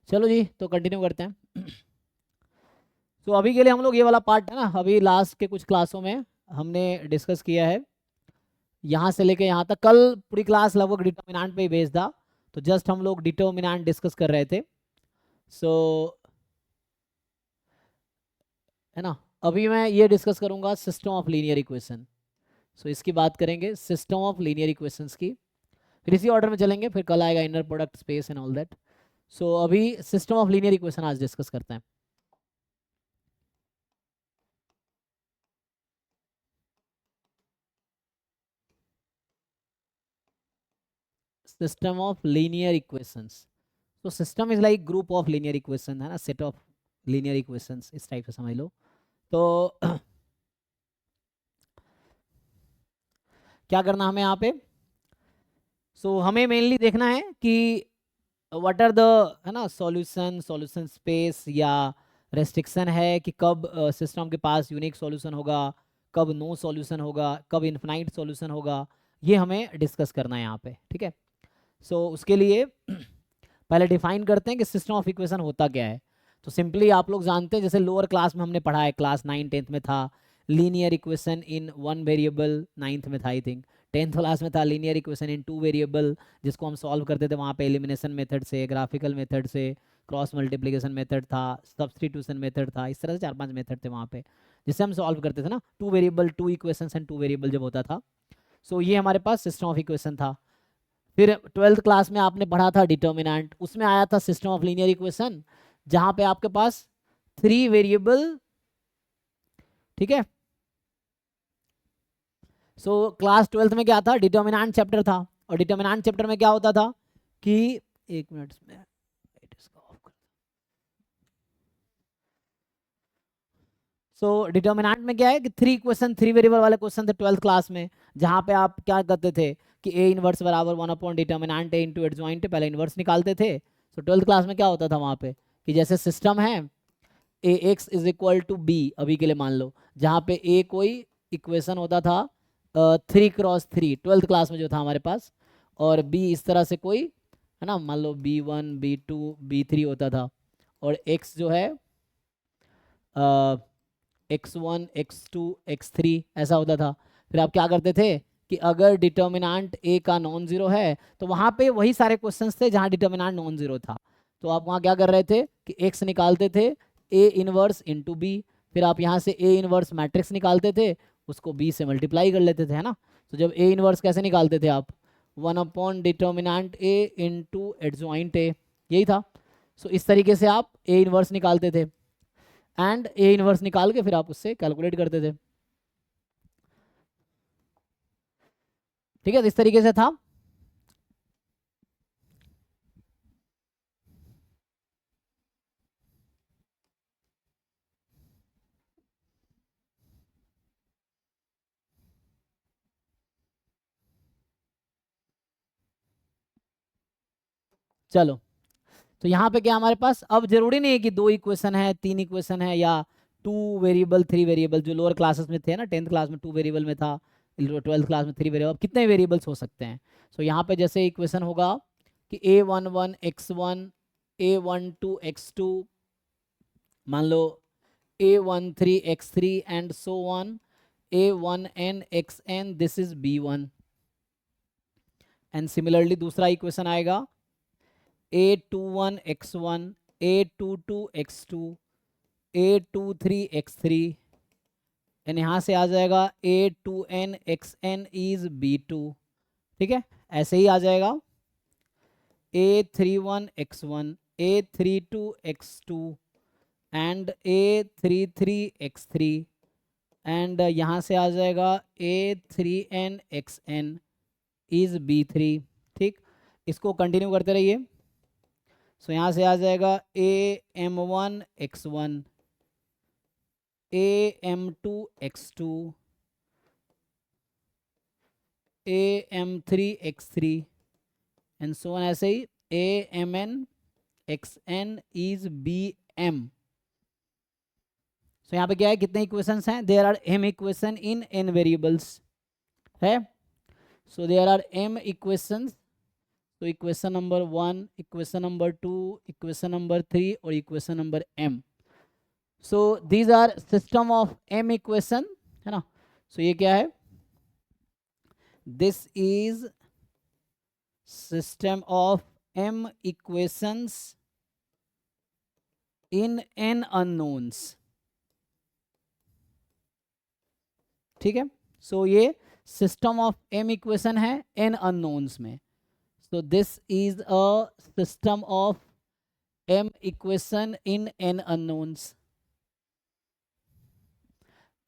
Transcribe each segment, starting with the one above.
चलो जी, तो कंटिन्यू करते हैं। तो अभी के लिए हम लोग ये वाला पार्ट है ना, अभी लास्ट के कुछ क्लासों में हमने डिस्कस किया है यहाँ से लेके यहाँ तक। कल पूरी क्लास लगभग डिटर्मिनेंट पे ही बेस्ड था, तो जस्ट हम लोग डिटर्मिनेंट डिस्कस कर रहे थे। सो है ना, अभी मैं ये डिस्कस करूंगा सिस्टम ऑफ लीनियर इक्वेशन। सो इसकी बात करेंगे, सिस्टम ऑफ लीनियर इक्वेशंस की। फिर इसी ऑर्डर में चलेंगे, फिर कल आएगा inner product, space and all that. So अभी सिस्टम ऑफ लीनियर इक्वेशन आज डिस्कस करते हैं। सिस्टम ऑफ लीनियर इक्वेशंस, तो system is like group of linear equation, है ना, सेट ऑफ लीनियर इक्वेशंस, इस टाइप से समझ लो। तो क्या करना हमें यहाँ पे, हमें मेनली देखना है कि व्हाट आर द, है ना, सॉल्यूशन, सॉल्यूशन स्पेस या रेस्ट्रिक्शन है कि कब सिस्टम के पास यूनिक सॉल्यूशन होगा, कब नो सॉल्यूशन होगा, कब इन्फिनाइट सॉल्यूशन होगा, ये हमें डिस्कस करना है यहाँ पे, ठीक है। उसके लिए पहले डिफाइन करते हैं कि सिस्टम ऑफ इक्वेशन होता क्या है। तो सिंपली आप लोग जानते हैं, जैसे लोअर क्लास में हमने पढ़ा है, क्लास 9 10th में था linear equation in one variable, 9th में था आई थिंक, 10th क्लास में था linear equation in two variable, जिसको हम सॉल्व करते थे वहाँ पे एलिमिनेशन मेथड से, ग्राफिकल मेथड से, क्रॉस मल्टीप्लिकेशन मेथड था, सब्सटीट्यूशन मेथड था, इस तरह से 4-5 मेथड थे वहाँ पे जिससे हम सॉल्व करते थे ना, two variable, two equation and two variable जब होता था। ये हमारे पास सिस्टम ऑफ इक्वेशन था। फिर 12th क्लास में आपने पढ़ा था डिटर्मिनेंट, उसमें आया था सिस्टम ऑफ लीनियर इक्वेशन, जहां पे आपके पास 3 वेरिएबल, ठीक है। क्लास 12th में क्या था, डिटर्मिनेंट चैप्टर था, और डिटर्मिनेंट चैप्टर में क्या होता था कि, एक मिनट में डिटर्मिनेंट में क्या है कि 3 क्वेश्चन, 3 वेरिएबल वाले क्वेश्चन थे 12th क्लास में, जहां पे आप क्या करते थे कि ए इनवर्स बराबर 1 अपॉन डिटर्मिनेंट ए इंटू एडजॉइंट, पहले इनवर्स निकालते थे। 12th क्लास में क्या होता था वहां पे कि जैसे सिस्टम है A X is equal to B, अभी के लिए मान लो, जहाँ पे ए कोई इक्वेशन होता था 3x3, 12th क्लास में जो था हमारे पास, और बी इस तरह से कोई, है ना, मान लो B1 B2 B3 होता था, और एक्स जो है X1 X2 X3 ऐसा होता था। फिर आप क्या करते थे कि अगर डिटर्मिनेंट ए का नॉन जीरो है, तो वहाँ पे वही सारे क्वेश्चंस थे जहाँ डिटर्मिनेंट नॉन जीरो था, तो आप वहाँ क्या कर रहे थे कि एक्स निकालते थे ए इनवर्स इंटू बी, फिर आप यहाँ से ए इनवर्स मैट्रिक्स निकालते थे, उसको बी से मल्टीप्लाई कर लेते थे, है ना। तो जब ए इनवर्स कैसे निकालते थे आप, 1 upon determinant A into adjoint A, यही था। इस तरीके से आप ए इनवर्स निकालते थे, एंड ए इनवर्स निकाल के फिर आप उससे कैलकुलेट करते थे, ठीक है। तो इस तरीके से था। चलो, तो यहाँ पे क्या हमारे पास, अब जरूरी नहीं है कि 2 इक्वेशन है, 3 इक्वेशन है, या 2 वेरिएबल 3 वेरिएबल, जो लोअर क्लासेस में थे ना, 10th क्लास में 2 वेरिएबल में था, 12th क्लास में 3 वेरिएबल, कितने वेरिएबल्स हो सकते हैं। यहाँ पे जैसे इक्वेशन होगा कि A11 X1, A12 X2, मान लो A13 X3 and so on, A1n Xn, this is B1। And similarly दूसरा इक्वेशन आएगा A21 X1, A22 X2, A23 X3, and यहाँ से आ जाएगा A2n Xn इज B2, ठीक है। ऐसे ही आ जाएगा A31 X1, A32 X2 and A33 X3, and यहाँ से आ जाएगा A3n Xn इज B3, ठीक। इसको कंटिन्यू करते रहिए। यहाँ से आ जाएगा AM1 X1, AM2 X2, AM3 X3 and so on, ऐसे ही AMN Xn इज BM। यहाँ पे क्या है, कितने इक्वेशंस हैं, there are m equation in n variables है, देयर आर m इक्वेशंस, तो equation number 1, equation number 2, equation number 3 और equation number m. So these are system of m equation, है ना. सो ये क्या है, this is system of m equations in n unknowns. ठीक है. सो ये सिस्टम ऑफ m इक्वेशन है n अननोन्स में. सो this is a system of m equation in n unknowns.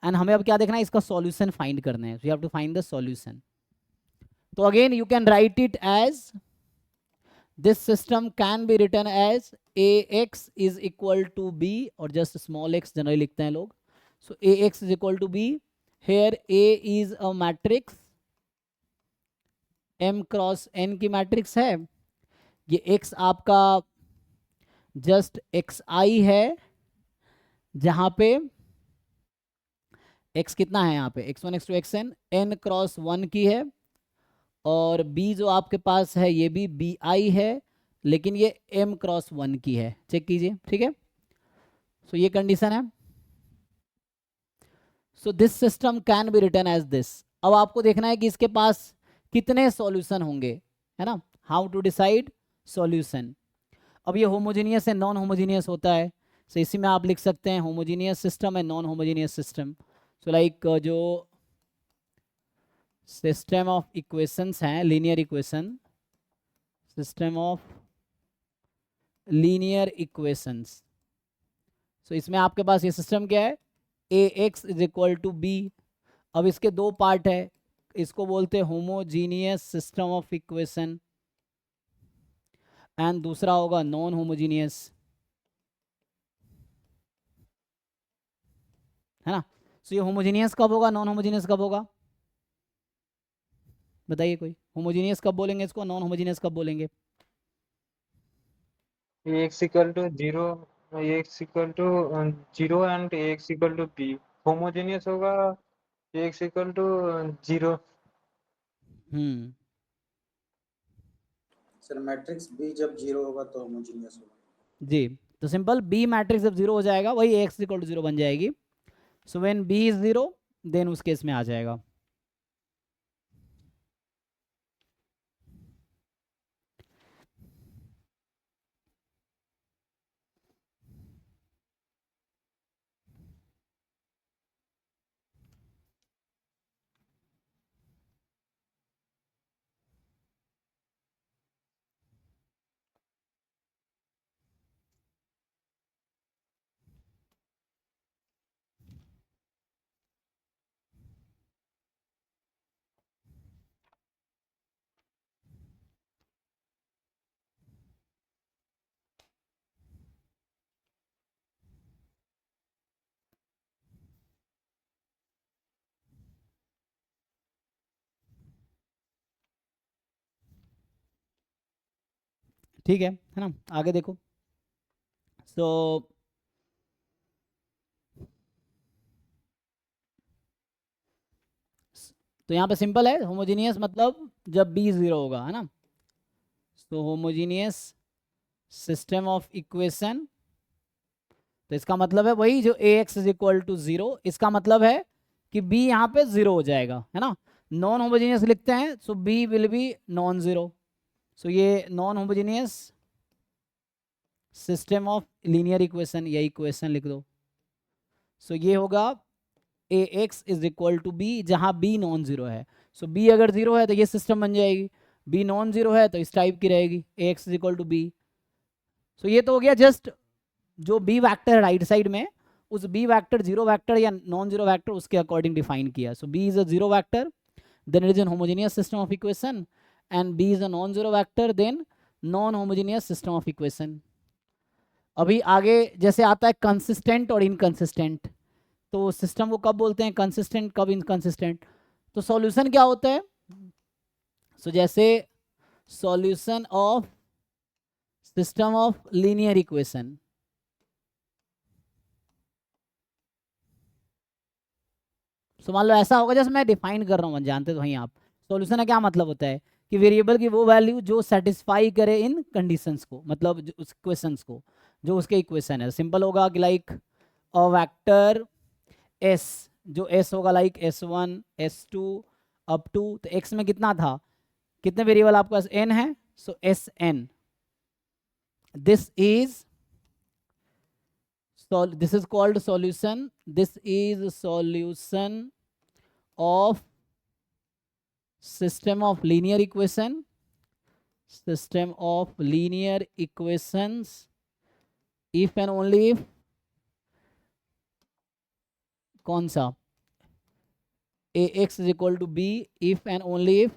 And हमें अब क्या देखना है, इसका सॉल्यूशन फाइंड करना है. We have to find the solution. तो again you can write it as, this system can be written as ax is equal to b, और जस्ट स्मॉल x जनरली लिखते हैं लोग. So ax is equal to b. Here a is a matrix, m cross n की matrix है. ये x आपका just xi है, जहां पे x कितना है यहाँ पे, x1 x2 xn, n cross 1 की है. और b जो आपके पास है ये भी bi है, लेकिन ये m क्रॉस 1 की है. चेक कीजिए. ठीक है. सो ये कंडीशन है. So this system can be written as this. अब आपको देखना है कि इसके पास कितने सॉल्यूशन होंगे, है ना. How to decide solution. अब ये होमोजीनियस है, नॉन होमोजीनियस होता है. सो इसी में आप लिख सकते हैं होमोजीनियस सिस्टम है, non homogeneous system. So like जो सिस्टम ऑफ इक्वेशंस हैं, linear equation, system of linear equations. So इसमें आपके पास ये सिस्टम क्या है, ax is equal to b. अब इसके दो पार्ट है, इसको बोलते हैं homogeneous system of equation, and दूसरा होगा नॉन होमोजीनियस, है ना. सो ये होमोजीनियस कब होगा, नॉन होमोजीनियस कब होगा, बताइए कोई. होमोजीनियस कब बोलेंगे इसको, नॉन होमोजीनियस कब बोलेंगे. ax equal to 0, ax equal to 0 and ax equal to b. Homogeneous होगा ax equal to 0. Sir matrix B जब 0 होगा तो होमोजीनियस होगा जी. तो सिंपल बी मैट्रिक्स जब 0 हो जाएगा वही एक्स इक्वल टू 0 बन जाएगी. So when B is 0 then उस केस में आ जाएगा. ठीक है ना. आगे देखो. सो तो यहाँ पे सिंपल है, होमोजीनियस मतलब जब बी 0 होगा, है ना. सो होमोजीनियस सिस्टम ऑफ इक्वेशन, तो इसका मतलब है वही जो ax इज इक्वल टू 0, इसका मतलब है कि b यहाँ पे 0 हो जाएगा, है ना. नॉन होमोजीनियस लिखते हैं, so b will be non 0. So ये non homogeneous system of linear equation, या इक्वेशन लिख दो. सो ये होगा ax is equal to b, जहाँ b नॉन 0 है. सो b अगर 0 है तो ये सिस्टम बन जाएगी, b नॉन 0 है तो इस टाइप की रहेगी, ax is equal to b. So ये तो हो गया जस्ट जो b वैक्टर राइट साइड में, उस b वैक्टर 0 वैक्टर या नॉन 0 वैक्टर उसके अकॉर्डिंग डिफाइन किया. सो b is a 0 vector, then it is an homogeneous system of equation, and b is a non-zero vector, then non-homogeneous system of equation. अभी आगे जैसे आता है कंसिस्टेंट और inconsistent, तो सिस्टम को कब बोलते हैं कंसिस्टेंट, कब इनकंसिस्टेंट. तो सॉल्यूशन क्या होता है, सो जैसे solution of system of linear equation, so मान लो ऐसा होगा जैसे मैं डिफाइन कर रहा हूँ, जानते तो वहीं आप. सॉल्यूशन का क्या मतलब होता है कि वेरिएबल की वो वैल्यू जो सेटिस्फाई करे इन कंडीशंस को, मतलब उस क्वेश्चंस को, जो उसके इक्वेशन है। सिंपल होगा कि लाइक अ वेक्टर एस, जो एस होगा like S1 S2 up to, तो एक्स में कितना था, कितने वेरिएबल आपके पास, n है, so Sn, this is called solution, this is solution of system of linear equations if and only if, कौन सा, ax is equal to b, if and only if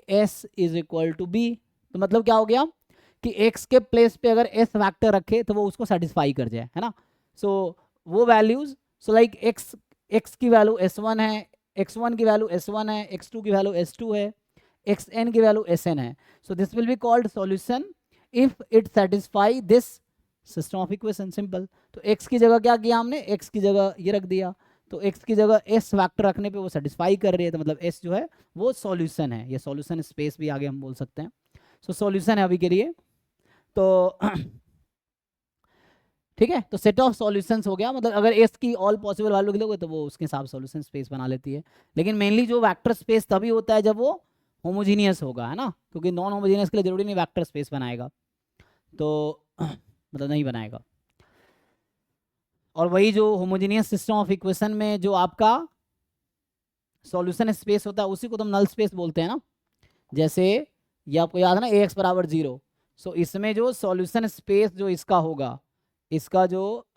as is equal to b। तो मतलब क्या हो गया कि x के place पे अगर s फैक्टर रखे तो वो उसको सेटिस्फाई कर जाए, है ना। सो वो वैल्यूज, सो लाइक x की वैल्यू s1 है, x1 की वैल्यू s1 है, x2 की वैल्यू s2 है, xn की वैल्यू sn है। So this will be called solution if it satisfy this system of equation. Simple. तो x की जगह क्या किया हमने, x की जगह ये रख दिया, तो x की जगह s फैक्टर रखने पे वो सेटिस्फाई कर रही है, तो मतलब s जो है वो सॉल्यूशन है, ये सॉल्यूशन स्पेस भी आगे हम बोल सकते हैं। सो सॉल्यूशन है अभी के लिए। तो ठीक है, तो सेट ऑफ सॉल्यूशंस हो गया, मतलब अगर एस की ऑल पॉसिबल वैल्यू लिखोगे तो वो उसके हिसाब सॉल्यूशन स्पेस बना लेती है। लेकिन मेनली जो वेक्टर स्पेस तभी होता है जब वो होमोजीनियस होगा, है ना, क्योंकि नॉन होमोजीनियस के लिए जरूरी नहीं वेक्टर स्पेस बनाएगा, तो मतलब नहीं बनाएगा। और वही जो होमोजीनियस सिस्टम ऑफ इक्वेशन में जो आपका सॉल्यूशन स्पेस होता है उसी को तो हम नल स्पेस बोलते हैं ना। जैसे ये आपको याद है ना, ax बराबर 0, सो इसमें जो सॉल्यूशन स्पेस जो इसका होगा, इसका जो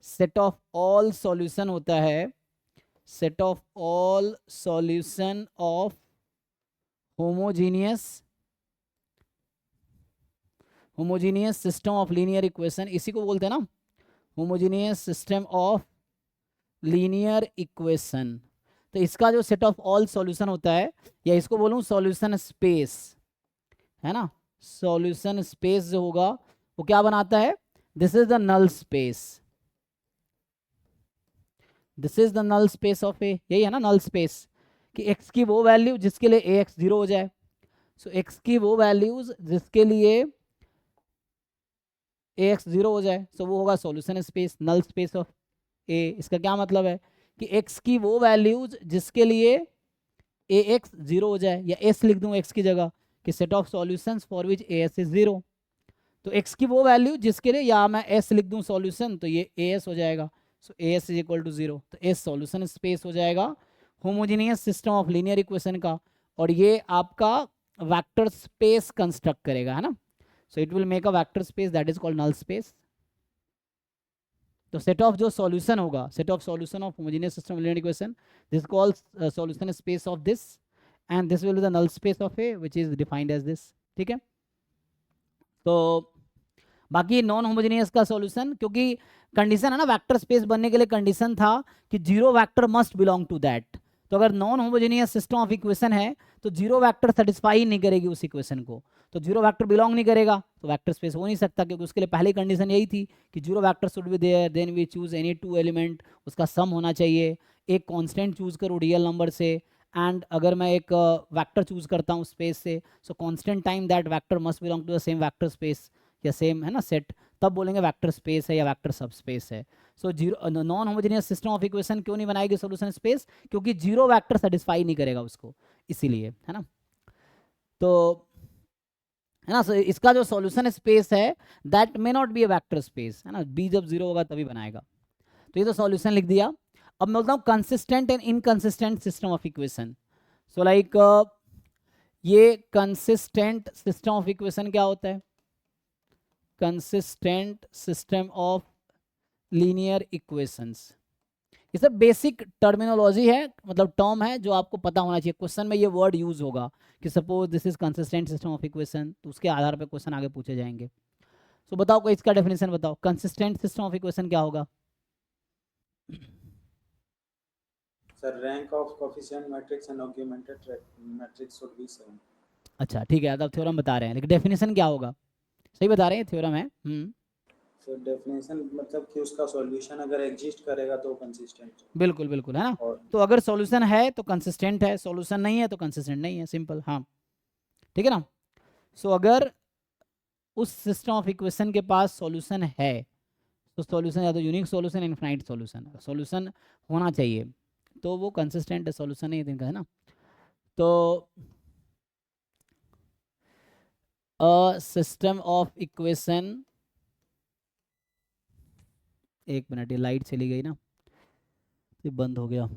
सेट ऑफ ऑल सॉल्यूशन होता है, set of all solution of homogeneous system of linear equation, इसी को बोलते हैं ना homogeneous system of linear equation. तो इसका जो सेट ऑफ ऑल सॉल्यूशन होता है, या इसको बोलूं सॉल्यूशन स्पेस, है ना, सॉल्यूशन स्पेस जो होगा वो क्या बनाता है, this is the null space, this is the null space of A, यही है ना नल स्पेस, कि x की वो वैल्यू जिसके लिए ax 0 हो जाए। सो x की वो वैल्यूज जिसके लिए ax 0 हो जाए, सो वो होगा solution space, null space of a। इसका क्या मतलब है कि x की वो वैल्यूज जिसके लिए ax 0 हो जाए, या s लिख दूं x की जगह, कि set of solutions for which as is 0। तो x की वो वैल्यू जिसके लिए, या मैं s लिख दूं सॉल्यूशन, तो ये as हो जाएगा, सो as इज इक्वल टू 0, तो s सॉल्यूशन स्पेस हो जाएगा homogeneous system of linear equation का, और ये आपका वेक्टर स्पेस कंस्ट्रक्ट करेगा, है ना। So it will make a vector space that is called null space. तो सेट ऑफ जो सॉल्यूशन होगा, set of solution of homogeneous system linear equation, this calls solution space of this, and this will be the null space of A which is defined as this. ठीक है, तो बाकी non homogeneous का solution, क्योंकि condition है ना vector space बनने के लिए, कंडीशन था कि 0 vector must belong to that. तो अगर non homogeneous system of equation है तो 0 वेक्टर सेटिस्फाई नहीं करेगी उस इक्वेशन को, तो 0 वेक्टर बिलोंग नहीं करेगा तो वेक्टर स्पेस हो नहीं सकता, क्योंकि उसके लिए पहली कंडीशन यही थी कि 0 vector should be there, then we choose any 2 element, उसका सम होना चाहिए, एक कांस्टेंट चूज करो रियल नंबर से, एंड अगर मैं एक वेक्टर चूज करता हूँ स्पेस से, so constant time that vector must belong to the same vector space या सेम, है ना, सेट, तब बोलेंगे वेक्टर स्पेस है या वेक्टर सब स्पेस है। So zero non homogeneous system of equation क्यों नहीं बनाएगी सॉल्यूशन स्पेस, क्योंकि 0 वेक्टर सेटिस्फाई नहीं करेगा उसको, इसीलिए, है ना। तो है ना, so इसका जो सॉल्यूशन स्पेस है that may not be a vector space, है ना, बी जब 0 होगा तभी बनाएगा। तो ये तो सॉल्यूशन लिख दिया। अब मैं बोलता हूँ consistent and inconsistent system of equation. So like ये कंसिस्टेंट सिस्टम ऑफ इक्वेशन क्या होता है, consistent system of linear equations, ये सब बेसिक टर्मिनोलॉजी है, मतलब टर्म है जो आपको पता होना चाहिए। क्वेश्चन में ये वर्ड यूज होगा कि suppose this is consistent system of equation, तो उसके आधार पर क्वेश्चन आगे पूछे जाएंगे। सो बताओ कोई इसका डेफिनेशन बताओ, कंसिस्टेंट सिस्टम ऑफ इक्वेशन क्या होगा। Sir rank of coefficient matrix and augmented matrix should be same. अच्छा ठीक है, अब थ्योरम बता रहे हैं, लेकिन डेफिनेशन क्या होगा, सही बता रहे हैं, थ्योरम है। सर डेफिनेशन मतलब कि उसका सॉल्यूशन अगर एग्जिस्ट करेगा तो कंसिस्टेंट है। बिल्कुल बिल्कुल, है ना। और तो अगर सॉल्यूशन है तो कंसिस्टेंट है, सॉल्यूशन नहीं है तो कंसिस्टेंट नहीं है, सिंपल। हाँ ठीक है ना। सो अगर उस सिस्टम ऑफ इक्वेशन के पास सॉल्यूशन है तो सॉल्यूशन या तो यूनिक सॉल्यूशन इनफाइनाइट सॉल्यूशन होना चाहिए, तो वो कंसिस्टेंट सॉल्यूशन है इनका, है ना। तो अ सिस्टम ऑफ इक्वेशन, एक मिनट ये लाइट चली गई ना, ये बंद हो गया।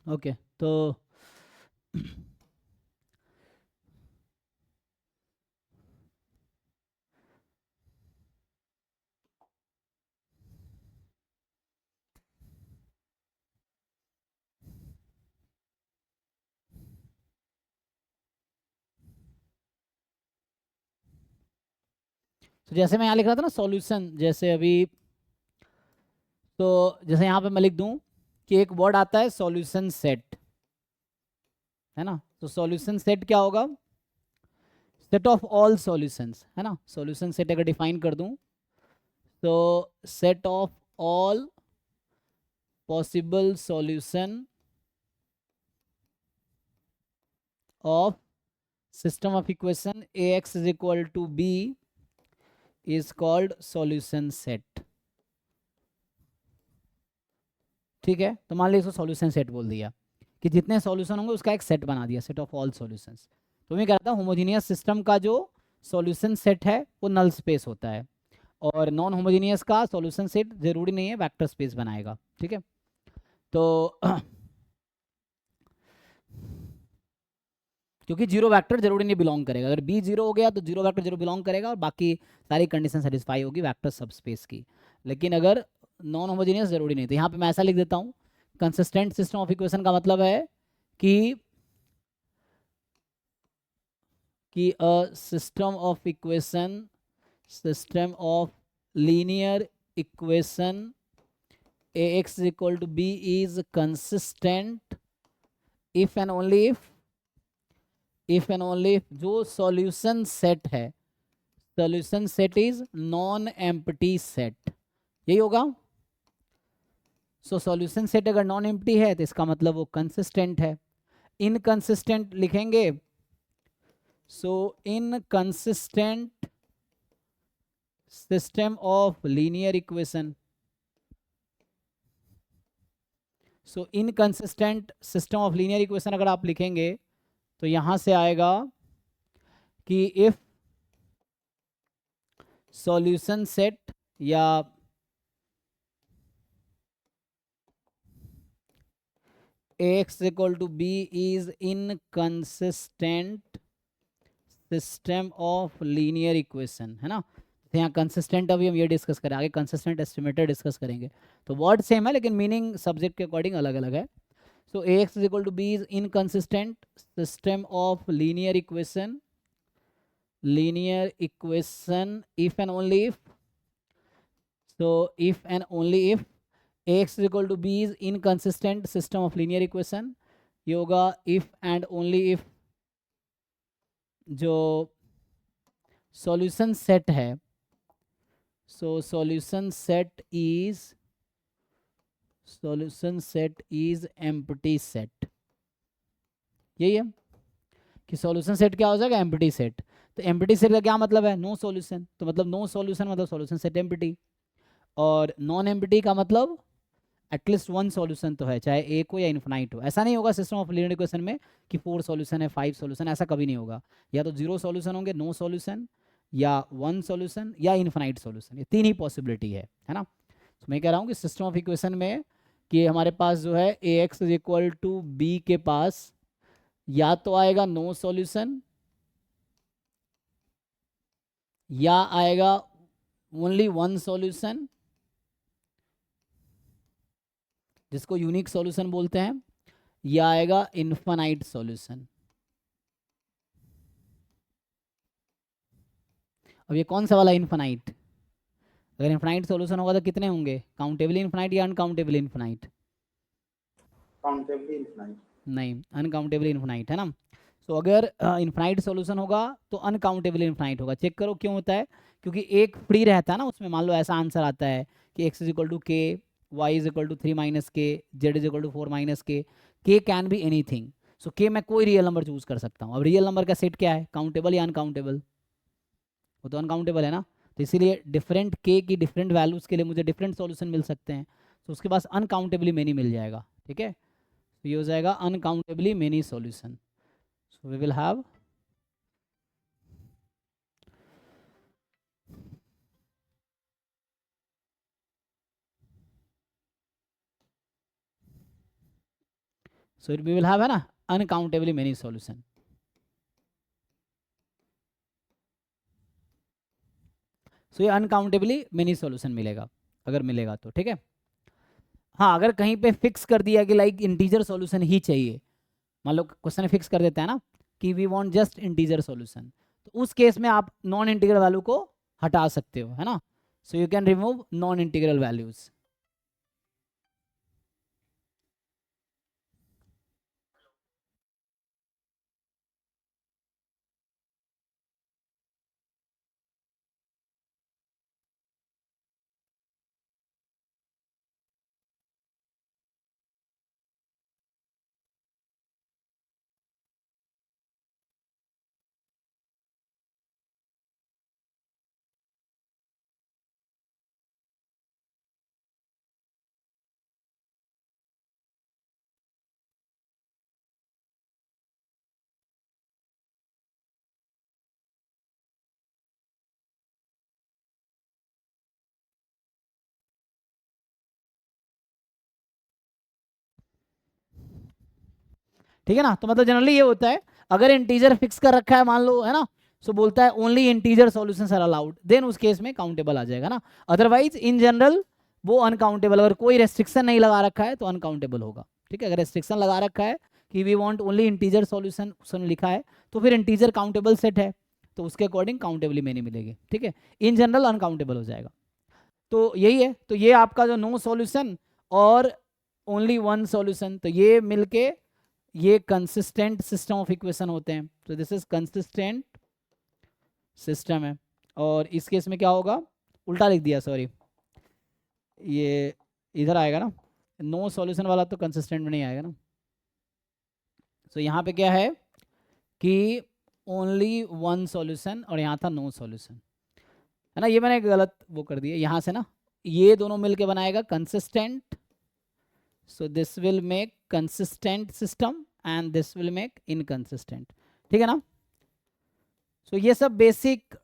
ओके तो तो जैसे मैं यहाँ लिख रहा था ना सॉल्यूशन, जैसे अभी, तो जैसे यहाँ पे मैं लिख दूँ कि एक वर्ड आता है सॉल्यूशन सेट, है ना। तो सॉल्यूशन सेट क्या होगा, सेट ऑफ ऑल सॉल्यूशंस, है ना। सॉल्यूशन सेट अगर डिफाइन कर दूँ तो set of all possible solution of system of equation ax is equal to b is called solution set। ठीक है, तो मान लीजिए इसको सॉल्यूशन सेट बोल दिया कि जितने सॉल्यूशन होंगे उसका एक सेट बना दिया, सेट ऑफ ऑल सॉल्यूशंस। तो मैं कहता हूँ होमोजीनियस सिस्टम का जो सॉल्यूशन सेट है वो नल स्पेस होता है, और नॉन होमोजीनियस का सॉल्यूशन सेट जरूरी नहीं है वेक्टर स्पेस बनाएगा। ठीक है, तो क्योंकि जीरो वेक्टर जरूरी नहीं बिलोंग करेगा, अगर बी जीरो हो गया तो जीरो वेक्टर जरूर बिलोंग करेगा और बाकी सारी कंडीशन सेटिस्फाई होगी वेक्टर सब स्पेस की। लेकिन अगर नॉन होमोजीनियस जरूरी नहीं, तो यहाँ पे मैं ऐसा लिख देता हूँ, कंसिस्टेंट सिस्टम ऑफ इक्वेशन का मतलब है कि अ system of equation, system of linear equation ax is equal to b is consistent if and only if and only if जो सॉल्यूशन सेट है, solution set is non empty set, यही होगा। So solution set अगर non empty है तो इसका मतलब वो कंसिस्टेंट है। इनकंसिस्टेंट लिखेंगे, so inconsistent system of linear equation, so inconsistent system of linear equation अगर आप लिखेंगे तो यहां से आएगा कि इफ सॉल्यूशन सेट या ax equal to b is inconsistent system of linear equation, है ना। तो यहाँ कंसिस्टेंट अभी हम ये डिस्कस करें, आगे कंसिस्टेंट एस्टिमेटर डिस्कस करेंगे। तो वर्ड सेम है लेकिन मीनिंग सब्जेक्ट के अकॉर्डिंग अलग अलग है। So ax is equal to B is inconsistent system of linear equation if and only if, so if and only if ax is equal to b is inconsistent system of linear equation, ये होगा if and only if जो solution set है, सो solution set is empty set. यही है कि solution set क्या हो जाएगा, एम्प्टी सेट। तो एम्प्टी सेट का क्या मतलब है, नो सॉल्यूशन। तो मतलब नो सॉल्यूशन मतलब सॉल्यूशन सेट एम्प्टी, और नॉन एम्प्टी का मतलब एटलीस्ट वन सॉल्यूशन तो है, चाहे एक हो या इन्फिनाइट हो। ऐसा नहीं होगा सिस्टम ऑफ लीनियर इक्वेशन में कि 4 सॉल्यूशन है 5 सॉल्यूशन, ऐसा कभी नहीं होगा। या तो 0 सॉल्यूशन होंगे, नो सॉल्यूशन, या 1 सॉल्यूशन, या इन्फिनाइट सॉल्यूशन। ये 3 ही पॉसिबिलिटी है ना। तो मैं कह रहा हूँ कि सिस्टम ऑफ इक्वेशन में कि हमारे पास जो है ax is equal to B के पास या तो आएगा नो सॉल्यूशन, या आएगा ओनली वन सॉल्यूशन जिसको यूनिक सॉल्यूशन बोलते हैं, या आएगा इनफाइनाइट सॉल्यूशन। अब ये कौन सा वाला इनफाइनाइट, अगर इनफाइनाइट सॉल्यूशन होगा तो कितने होंगे, काउंटेबली इनफाइनाइट या अनकाउंटेबली इनफाइनाइट? Countably infinite. नहीं, अनकाउंटेबली इनफाइनाइट है ना। तो अगर इनफाइनाइट सॉल्यूशन होगा तो अनकाउंटेबली इनफाइनाइट होगा। चेक करो क्यों होता है, क्योंकि एक फ्री रहता है ना उसमें। मान लो ऐसा आंसर आता है कि x is equal to K, Y is equal to 3 minus K, Z is equal to 4 minus K can be anything. So K मैं कोई रियल नंबर चूज कर सकता हूँ। अब रियल नंबर का सेट क्या है, काउंटेबल या अनकाउंटेबल? वो तो अनकाउंटेबल है ना। तो इसीलिए डिफरेंट के की डिफरेंट वैल्यूज के लिए मुझे डिफरेंट सॉल्यूशन मिल सकते हैं। तो उसके पास अनकाउंटेबली मेनी मिल जाएगा। ठीक है, तो ये हो जाएगा uncountably many solution. So we will have so we will have है ना uncountably many solution। so ये uncountably many solution मिलेगा अगर मिलेगा तो। ठीक है, हाँ अगर कहीं पे फिक्स कर दिया कि लाइक इंटीजर सॉल्यूशन ही चाहिए, मान लो क्वेश्चन फिक्स कर देता है ना कि we want just integer solution, तो उस केस में आप नॉन इंटीग्रल वैल्यू को हटा सकते हो, है ना। So you can remove non integral values. ठीक है ना। तो मतलब जनरली ये होता है, अगर इंटीजर फिक्स कर रखा है मान लो, है ना, सो बोलता है only integer solutions are allowed, then उस केस में काउंटेबल आ जाएगा ना। अदरवाइज इन जनरल वो अनकाउंटेबल, अगर कोई रेस्ट्रिक्शन नहीं लगा रखा है तो अनकाउंटेबल होगा। ठीक है, अगर रेस्ट्रिक्शन लगा रखा है कि we want only integer solution लिखा है तो फिर इंटीजर काउंटेबल सेट है तो उसके अकॉर्डिंग काउंटेबली मेनी मिलेगी। ठीक है, इन जनरल अनकाउंटेबल हो जाएगा। तो यही है, तो ये आपका जो नो सॉल्यूशन और ओनली वन सॉल्यूशन, तो ये मिलके ये कंसिस्टेंट सिस्टम ऑफ इक्वेशन होते हैं। तो दिस इज कंसिस्टेंट सिस्टम है। और इस केस में क्या होगा, उल्टा लिख दिया सॉरी, ये इधर आएगा ना, नो सॉल्यूशन वाला तो कंसिस्टेंट में नहीं आएगा ना। तो यहाँ पे क्या है कि ओनली वन सॉल्यूशन और यहाँ था नो सॉल्यूशन, है ना। ये मैंने गलत वो कर दिया यहाँ से ना, ये दोनों मिलके बनाएगा consistent. so this will make consistent system and this will make inconsistent। ठीक है ना। so ये सब बेसिक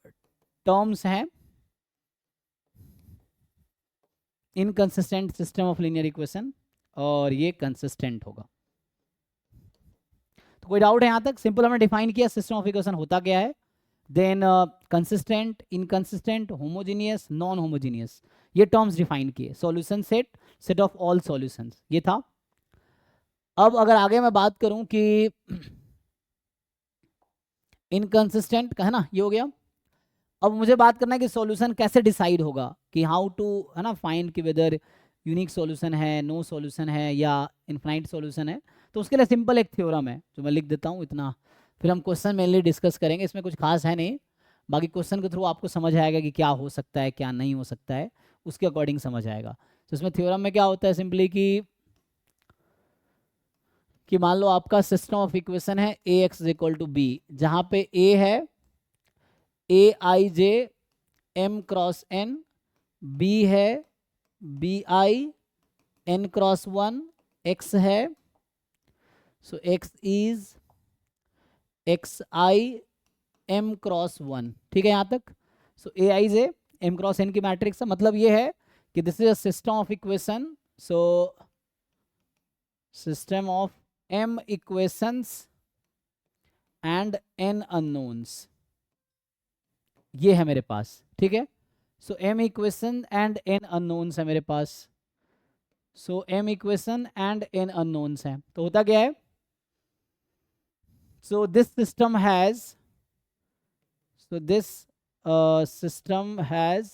टर्म्स हैं inconsistent system of linear equation, और ये कंसिस्टेंट होगा। तो कोई डाउट है यहाँ तक? सिंपल हमने डिफाइन किया सिस्टम ऑफ इक्वेशन होता क्या है, then consistent, inconsistent, homogeneous, non homogeneous, ये टर्म्स डिफाइन किए। Solution set, set of all solutions, ये था। अब अगर आगे मैं बात करूं कि इनकंसिस्टेंट का है ना, ये हो गया। अब मुझे बात करना है कि सॉल्यूशन कैसे डिसाइड होगा, कि हाउ टू, है ना, फाइंड कि वेदर यूनिक सॉल्यूशन है, नो सॉल्यूशन है, या इनफाइनाइट सॉल्यूशन है। तो उसके लिए सिंपल एक थ्योरम है जो मैं लिख देता हूँ इतना, फिर हम क्वेश्चन मेनली डिस्कस करेंगे। इसमें कुछ खास है नहीं, बाकी क्वेश्चन के थ्रू आपको समझ आएगा कि क्या हो सकता है क्या नहीं हो सकता है, उसके अकॉर्डिंग समझ आएगा। तो इसमें थ्योरम में क्या होता है सिंपली कि मान लो आपका सिस्टम ऑफ इक्वेशन है A X equal to B, जहाँ पे ए है A I J M cross N, B है B I N cross one, X है so X is X I M cross one. ठीक है यहाँ तक। So A I J M cross N की मैट्रिक्स है, मतलब ये है कि this is a system of equation. So system of M equations and N unknowns, ये है मेरे पास। ठीक है, so M equation and N unknowns है मेरे पास। So M equation and N unknowns है, तो होता क्या है, so this system has, so this system has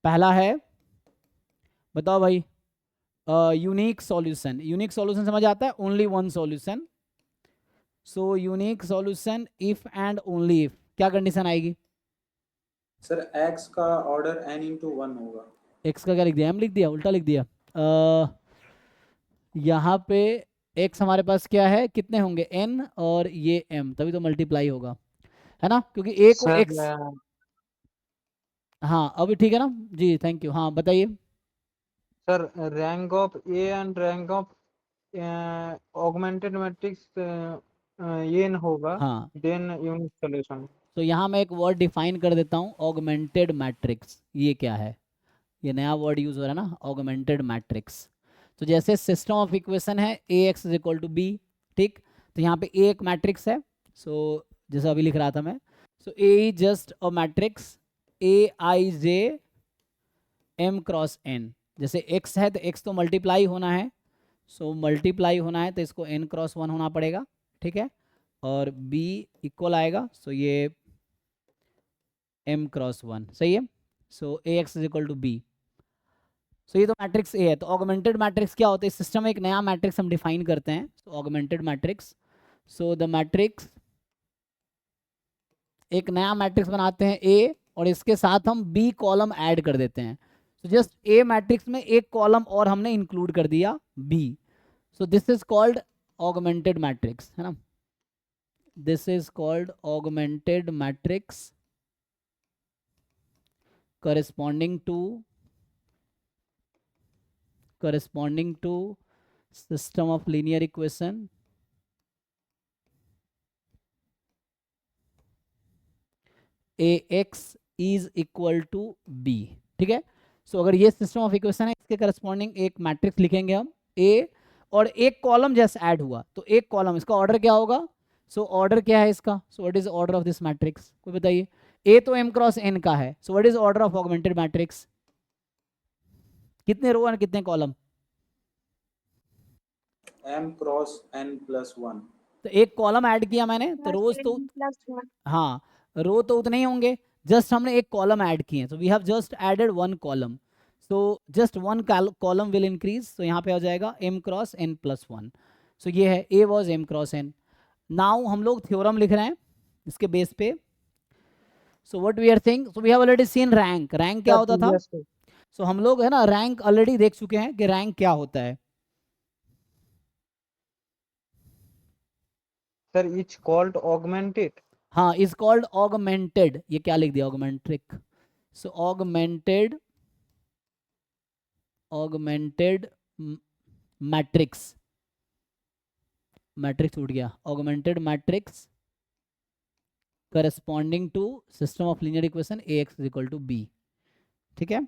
पहला है, बताओ भाई, यूनिक सॉल्यूशन। यूनिक सॉल्यूशन समझ आता है, only one solution. So unique solution if and only if, क्या कंडीशन आएगी? सर x का ऑर्डर n इंटू 1 होगा। x का क्या लिख दिया, m लिख दिया, उल्टा लिख दिया। यहाँ पे x हमारे पास क्या है, कितने होंगे n, और ये m, तभी तो मल्टीप्लाई होगा, है ना, क्योंकि a को सर x। हाँ अभी ठीक है ना जी, थैंक यू। हाँ बताइए। Sir rank of A and rank of augmented matrix ये न होगा, हाँ, देन यूनिक सॉल्यूशन। तो यहाँ मैं एक वर्ड डिफाइन कर देता हूँ, ऑगमेंटेड मैट्रिक्स। ये क्या है, ये नया वर्ड यूज हो रहा है ना, ऑगमेंटेड मैट्रिक्स। तो जैसे सिस्टम ऑफ इक्वेशन है A X is equal to B, ठीक, तो यहाँ पे ए एक मैट्रिक्स है। सो जैसा अभी लिख रहा था मैं, so A is just a matrix A I J M cross N. जैसे एक्स है तो एक्स तो मल्टीप्लाई होना है, सो मल्टीप्लाई होना है तो इसको एन क्रॉस वन होना पड़ेगा। ठीक है, और बी इक्वल आएगा, सो ये एम क्रॉस वन, सही है। So A X is equal to B. So ये तो मैट्रिक्स ए है। तो ऑगमेंटेड मैट्रिक्स क्या होता है, इस सिस्टम में एक नया मैट्रिक्स हम डिफाइन करते हैं, so augmented matrix. So the matrix, एक नया मैट्रिक्स बनाते हैं ए, और इसके साथ हम बी कॉलम ऐड कर देते हैं। सो जस्ट ए मैट्रिक्स में एक कॉलम और हमने इंक्लूड कर दिया B. So this is called augmented matrix, है ना, this is called augmented matrix corresponding to system of linear equation ax is equal to b। ठीक है, सो अगर ये सिस्टम ऑफ इक्वेशन है, इसके करस्पॉन्डिंग एक मैट्रिक्स लिखेंगे हम a, और एक कॉलम जैसे ऐड हुआ तो एक कॉलम, इसका ऑर्डर क्या होगा, सो ऑर्डर क्या है इसका, so what is order of this matrix, कोई बताइए। a तो m क्रॉस n का है, so what is order of augmented matrix, कितने रो और कितने column? m cross n plus 1। तो एक कॉलम ऐड किया मैंने, तो रोज तो, हाँ, रो तो उतने ही होंगे, जस्ट हमने एक कॉलम ऐड किए, तो we have just added one column, so just one column will increase. तो यहाँ पे आ जाएगा m cross n plus one. So ये है a was m cross n। Now हम लोग थ्योरम लिख रहे हैं इसके बेस पे। So what we are saying, so we have already seen rank. Rank क्या होता था, सो हम लोग है ना रैंक ऑलरेडी देख चुके हैं कि रैंक क्या होता है। Sir it's called augmented. हाँ, इज कॉल्ड ऑगमेंटेड, ये क्या लिख दिया, ऑगमेंट्रिक। सो ऑगमेंटेड मैट्रिक्स, मैट्रिक्स उठ गया, augmented matrix corresponding to system of linear equation A X is equal to B. ठीक है,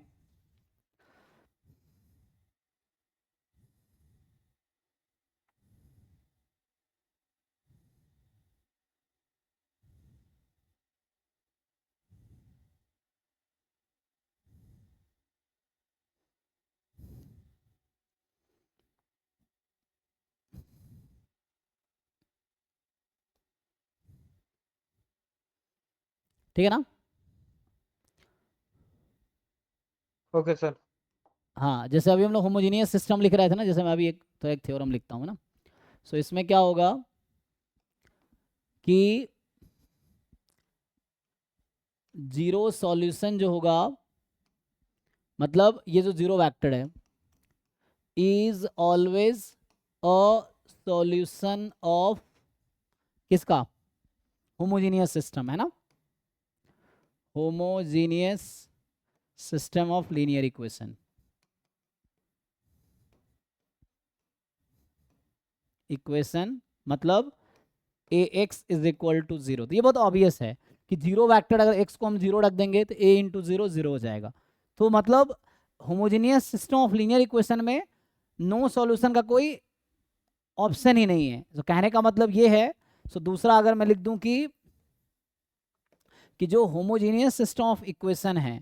ठीक है ना? Okay sir. हाँ, जैसे अभी हम लोग होमोजीनियस सिस्टम लिख रहे थे ना, जैसे मैं अभी एक थ्योरम लिखता हूँ ना, सो इसमें क्या होगा कि जीरो सॉल्यूशन जो होगा, मतलब ये जो जीरो वेक्टर है is always a solution of किसका? होमोजीनियस सिस्टम, है ना? Homogeneous system of linear equation. Equation मतलब A X is equal to zero. तो ये बहुत ऑब्वियस है कि जीरो वेक्टर अगर एक्स को हम जीरो रख देंगे तो ए इंटू जीरो जीरो हो जाएगा। तो मतलब homogeneous system of linear equation में नो सॉल्यूशन का कोई ऑप्शन ही नहीं है। तो कहने का मतलब ये है, सो दूसरा अगर मैं लिख दूं कि जो होमोजीनियस सिस्टम ऑफ इक्वेशन है,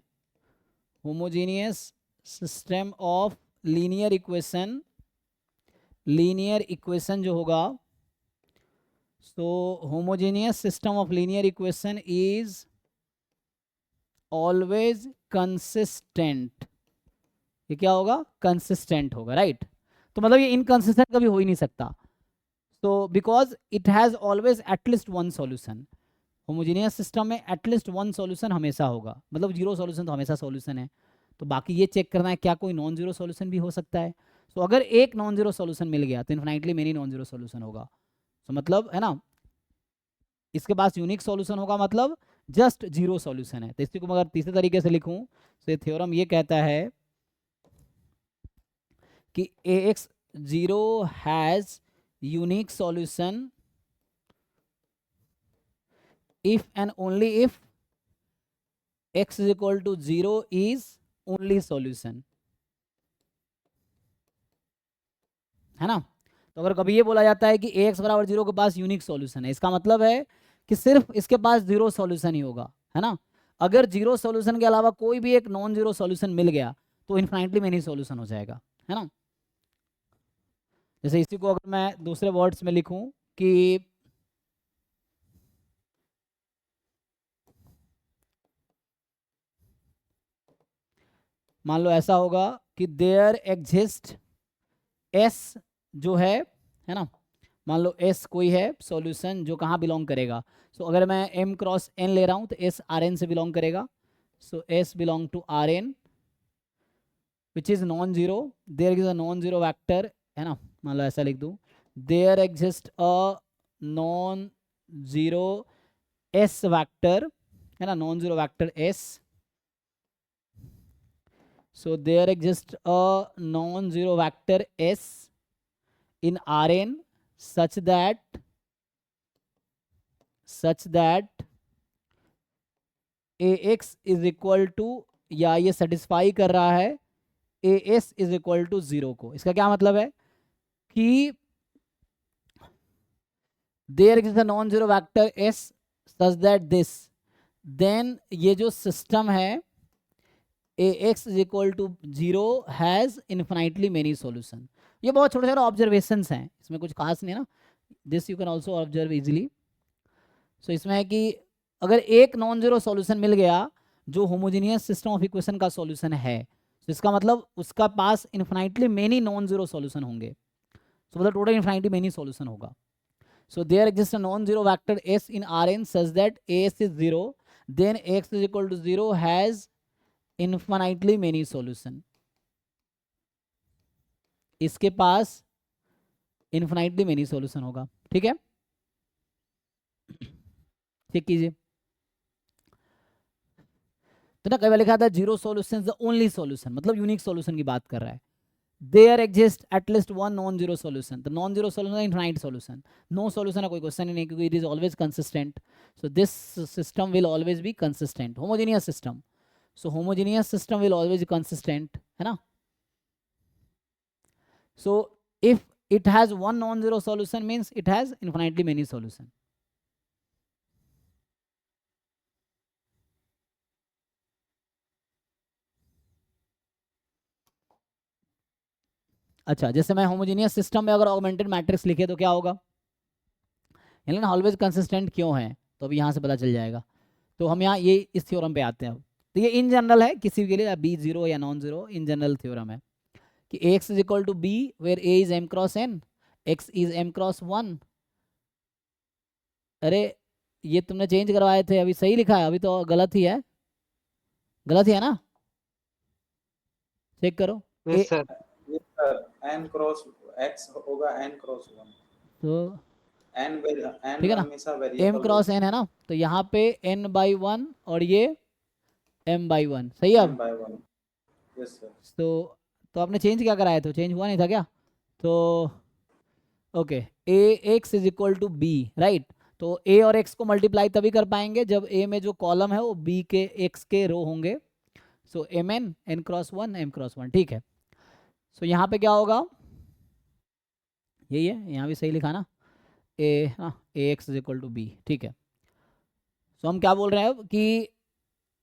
homogeneous system of linear equation, linear equation जो होगा, so homogeneous system of linear equation is always consistent. ये क्या होगा? कंसिस्टेंट होगा, राइट? तो मतलब ये इनकंसिस्टेंट कभी हो ही नहीं सकता। तो because it has always at least one solution. Homogeneous system में एटलीस्ट वन सॉल्यूशन हमेशा होगा, मतलब जीरो सॉल्यूशन तो हमेशा सॉल्यूशन है। तो बाकी ये चेक करना है क्या कोई नॉन जीरो सॉल्यूशन भी हो सकता है। तो अगर एक नॉन जीरो सॉल्यूशन मिल गया तो infinitely many non zero solution होगा। तो मतलब है ना, इसके पास यूनिक सॉल्यूशन होगा, मतलब जस्ट जीरो सॉल्यूशन है। तो इसी को अगर तीसरे तरीके से लिखूं तो ये थ्योरम ये कहता है कि A X zero has unique solution if and only if x is equal to 0 is only solution, है ना? तो अगर कभी ये बोला जाता है कि ax बराबर 0 के पास यूनिक सॉल्यूशन है, इसका मतलब है कि सिर्फ इसके पास जीरो सॉल्यूशन ही होगा, है ना? अगर जीरो सॉल्यूशन के अलावा कोई भी एक नॉन जीरो सॉल्यूशन मिल गया तो इनफाइनटली मेनी सॉल्यूशन हो जाएगा, है ना? जैसे इसी को अगर मैं दूसरे वर्ड्स में लिखूं कि मान लो ऐसा होगा कि देयर एग्जिस्ट एस जो है ना, मान लो एस कोई है सॉल्यूशन जो कहाँ बिलोंग करेगा। सो अगर मैं एम क्रॉस एन ले रहा हूँ तो एस आर एन से बिलोंग करेगा। So S belong to R N which is non zero. There is a non zero vector, है ना? मान लो ऐसा लिख दूँ, there exist a non zero S vector, है ना? Non zero vector S. So there exists a non-zero vector S in Rn such that Ax is equal to, या ये सेटिस्फाई कर रहा है As is equal to 0 को। इसका क्या मतलब है कि there exists a non-zero vector S such that this, then ये जो सिस्टम है Ax is equal to 0 has infinitely many solution। ये बहुत छोटे छोटे ऑब्जर्वेशंस हैं, इसमें कुछ खास नहीं है ना। This you can also observe easily. So इसमें है कि अगर एक नॉन जीरो सॉल्यूशन मिल गया जो होमोजीनियस सिस्टम ऑफ इक्वेशन का सॉल्यूशन है, तो इसका मतलब उसका पास infinitely many non zero solution होंगे। सो मतलब टोटल इन्फिनिटली मेनी सॉल्यूशन होगा। So there exist a non zero vector s in Rn such that as is 0, then x is equal to 0 has infinitely many solution। इसके पास infinitely many solution होगा, ठीक है? Check कीजिए। तो ना कई बार लिखा था zero solution the only solution, मतलब यूनिक सॉल्यूशन की बात कर रहा है। There exist at least one non zero solution. तो non zero solution infinite solution, no solution का कोई क्वेश्चन ही नहीं, क्योंकि it is always consistent. So this system will always be consistent, homogeneous system. So homogeneous system will always be consistent, है ना? So if it has one non-zero solution means it has infinitely many solution। अच्छा, जैसे मैं homogeneous system में अगर augmented matrix लिखे तो क्या होगा? ऑलवेज कंसिस्टेंट क्यों है, तो अभी यहाँ से पता चल जाएगा। तो हम यहाँ ये इस थ्योरम पे आते हैं अब। तो ये इन जनरल है, किसी के लिए B zero or non zero, in general theorem है कि X is equal to B where A is M cross N, X is M cross one. अरे ये तुमने चेंज करवाए थे, अभी सही लिखा है, अभी तो गलत ही है, गलत ही है ना, चेक करो। Yes sir. ये सर n क्रॉस x होगा n क्रॉस 1, तो n ठीक है ना, हमेशा एम वेरिएबल क्रॉस एन है ना, तो यहाँ पे एन बाई वन और ये एम बाई वन, सही है। n अब by 1, यस सर। तो आपने चेंज क्या कराया, तो चेंज हुआ नहीं था क्या, तो okay, A X is equal to B, right. तो ए और एक्स को मल्टीप्लाई तभी कर पाएंगे जब ए में जो कॉलम है वो बी के एक्स के रो होंगे। So M N N cross one M cross one, ठीक है। सो यहाँ पे क्या होगा, यही है, यहाँ भी सही लिखा ना, A X is equal to B, ठीक है। सो हम क्या बोल रहे हैं अब कि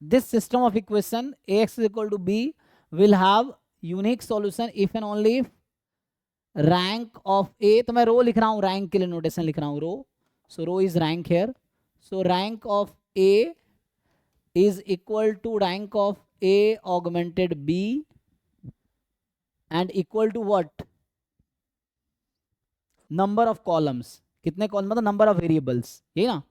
this system of equation ax is equal to b will have unique solution if and only if rank of a, तो मैं रो लिख रहा हूँ, रैंक के लिए नोटेशन लिख रहा हूँ rho, so rho is rank here, so rank of a is equal to rank of a augmented b and equal to what, number of columns, कितने कॉलम मतलब नंबर ऑफ वेरिएबल्स, यही ना,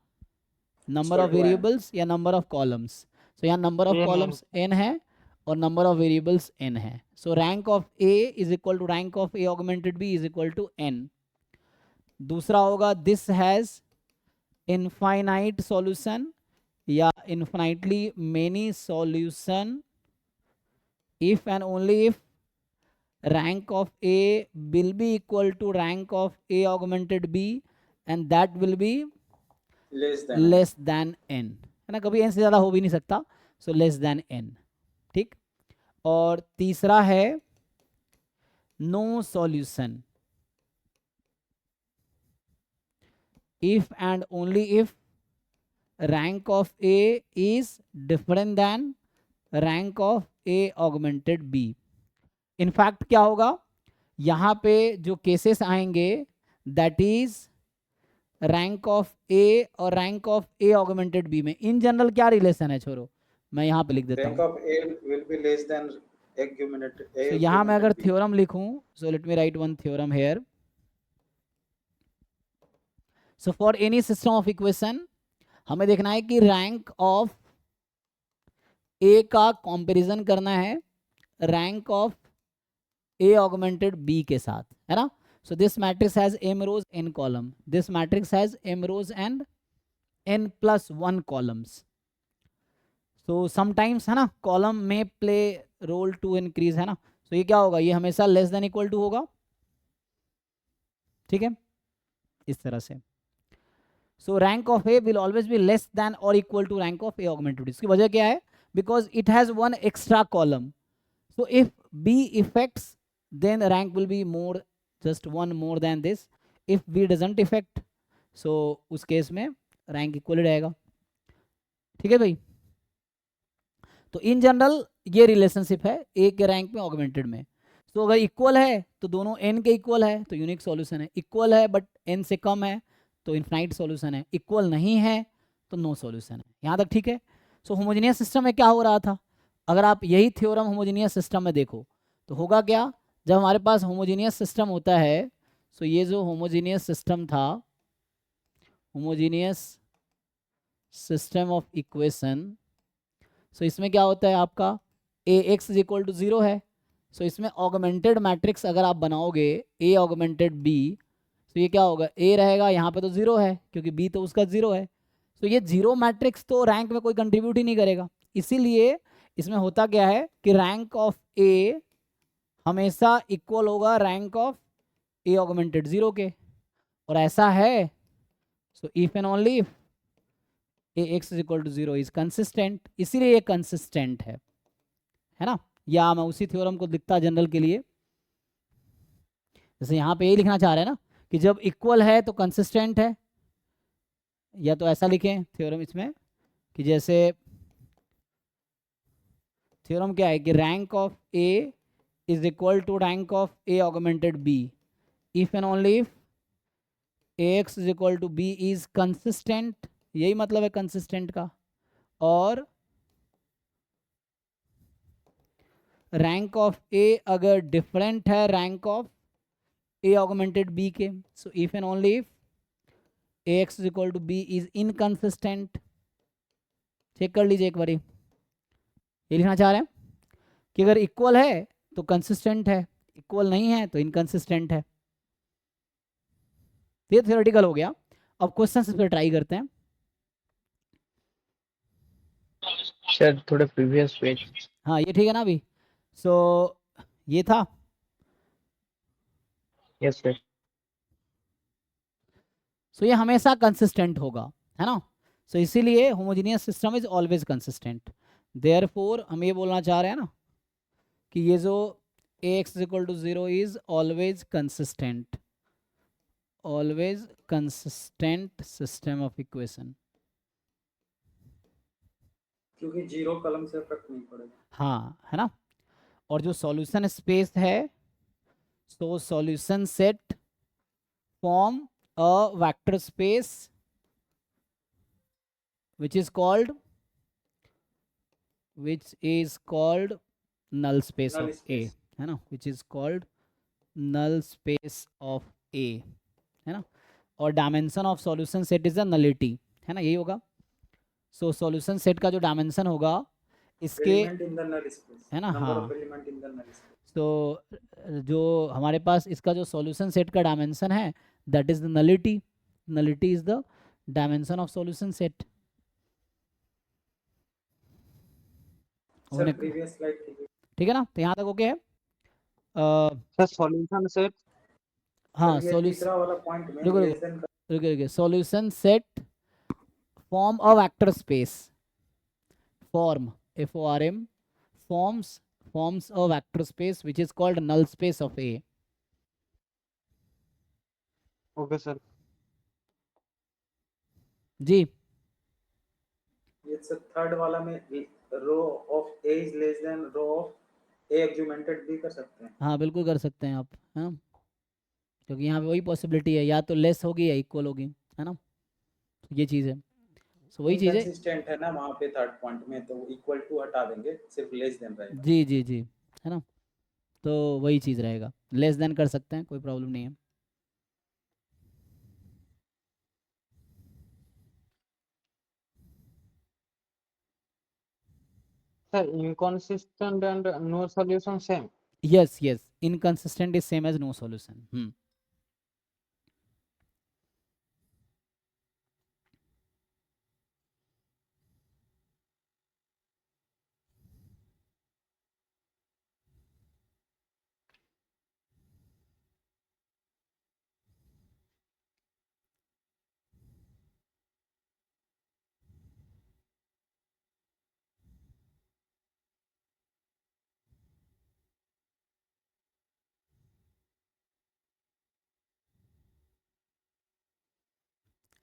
number Equal of to n. Variables या number of columns. So यहाँ number of n columns n है और number of variables n है। So rank of a is equal to rank of a augmented b is equal to n। दूसरा होगा this has infinite solution या infinitely many solution if and only if rank of a will be equal to rank of a augmented b and that will be less than less than n, है ना, कभी n से ज़्यादा हो भी नहीं सकता, सो लेस देन n, ठीक। और तीसरा है no solution if and only if rank of a is different then rank of a augmented b। In fact क्या होगा, यहाँ पे जो केसेस आएंगे that is rank of a और rank of a augmented b में इन जनरल क्या relation है, छोड़ो मैं यहाँ पे लिख देता रैंक हूँ। Of a will be less than augmented a तो यहाँ मैं अगर augmented b. थ्योरम लिखूं, so let me write one theorem here. So for any system of equation हमें देखना है कि रैंक ऑफ ए का कंपैरिजन करना है rank of A augmented B के साथ, है ना। So this matrix has m rows n column, this matrix has m rows and n plus 1 columns. So sometimes, है ना, कॉलम में प्ले रोल टू इंक्रीज, है ना। सो ये क्या होगा, ये हमेशा लेस देन इक्वल टू होगा, ठीक है, इस तरह से। So rank of A will always be less than और equal to rank of A augmented. इसकी वजह क्या है, because it has one extra column. So if B effects then rank will be more, just one more than this. if b doesn't affect, so उस case में rank equal रहेगा, ठीक है भाई। तो इन जनरल ये रिलेशनशिप है ए के रैंक में ऑगमेंटेड में। तो अगर इक्वल है तो दोनों n के इक्वल है तो यूनिक सॉल्यूशन है, इक्वल है बट n से कम है तो इनफाइनाइट सॉल्यूशन है, इक्वल नहीं है तो नो सॉल्यूशन है। यहाँ तक ठीक है। सो होमोजेनियस सिस्टम में क्या हो रहा था, अगर आप यही थ्योरम होमोजेनियस सिस्टम में देखो तो होगा क्या, जब हमारे पास होमोजेनियस सिस्टम होता है, सो ये जो होमोजेनियस सिस्टम था, होमोजेनियस सिस्टम ऑफ इक्वेशन, सो इसमें क्या होता है आपका ए एक्स इज इक्वल टू 0 है। सो इसमें ऑगमेंटेड मैट्रिक्स अगर आप बनाओगे ए ऑगमेंटेड बी, तो ये क्या होगा, ए रहेगा, यहाँ पे तो 0 है क्योंकि बी तो उसका 0 है। तो ये 0 मैट्रिक्स तो रैंक में कोई कंट्रीब्यूट ही नहीं करेगा। इसीलिए इसमें होता क्या है कि रैंक ऑफ ए हमेशा इक्वल होगा रैंक ऑफ ए ऑगमेंटेड 0 के, और ऐसा है। So if and only if A X is equal to 0 is consistent, इसीलिए ये कंसिस्टेंट है ना। या मैं उसी थ्योरम को लिखता जनरल के लिए, जैसे यहाँ पे यही लिखना चाह रहे हैं ना कि जब इक्वल है तो कंसिस्टेंट है, या तो ऐसा लिखें थ्योरम इसमें कि जैसे थ्योरम क्या है कि rank of A is equal to rank of a augmented b if and only if ax is equal to b is consistent, यही मतलब है consistent का, और रैंक ऑफ ए अगर डिफरेंट है rank of A augmented B के, so if and only if ax is equal to b is inconsistent। Check कर लीजिए एक बारी, ये लिखना चाह रहे हैं कि अगर इक्वल है तो कंसिस्टेंट है, इक्वल नहीं है तो इनकंसिस्टेंट है। ये थ्योरेटिकल हो गया। अब क्वेश्चन इस पर ट्राई करते हैं। सर थोड़ा प्रीवियस पेज। हाँ ये ठीक है ना अभी। सो ये था। Yes sir. सो ये हमेशा कंसिस्टेंट होगा, है ना। सो इसीलिए homogeneous system is always consistent. Therefore हम ये बोलना चाह रहे हैं ना कि ये जो ax equal to 0 is always consistent, always consistent system of equation. क्योंकि जीरो कलम से इफेक्ट नहीं पड़ेगा। हाँ है ना। और जो सॉल्यूशन स्पेस है, सो solution set form a vector space which is called null space Null of space. A, है ना, which is called null space of A, है ना। और dimension of solution set is a nullity, है ना, यही होगा। सो सॉल्यूशन सेट का जो डायमेंशन होगा इसके, Element in the null space. है ना, Number हाँ। of element in the null space. तो जो हमारे पास इसका जो सॉल्यूशन सेट का डायमेंशन है that is the nullity, nullity is the dimension of solution set. Sir previous slide ठीक है ना, तो यहाँ तक ओके है। सर सॉल्यूशन सेट, हाँ ये तीसरा वाला पॉइंट में रुकिए solution set form a vector space, form FORM forms a vector space which is called null space of A। Okay sir. जी ये सर थर्ड वाला में rho of A is less than rho of A augmented भी कर सकते हैं। हाँ बिल्कुल कर सकते हैं आप, है ना, क्योंकि यहाँ पे वही पॉसिबिलिटी है, या तो लेस होगी या इक्वल होगी, है ना, ये चीज़ है। सो वही चीज़ है। कंसिस्टेंट है ना वहाँ पे थर्ड पॉइंट में, तो इक्वल टू हटा देंगे, सिर्फ लेस देन रहेगा। जी जी जी, है ना, तो वही चीज़ रहेगा, लेस देन कर सकते हैं, कोई प्रॉब्लम नहीं है। Sir inconsistent and no solution same। Yes yes, inconsistent is same as no solution.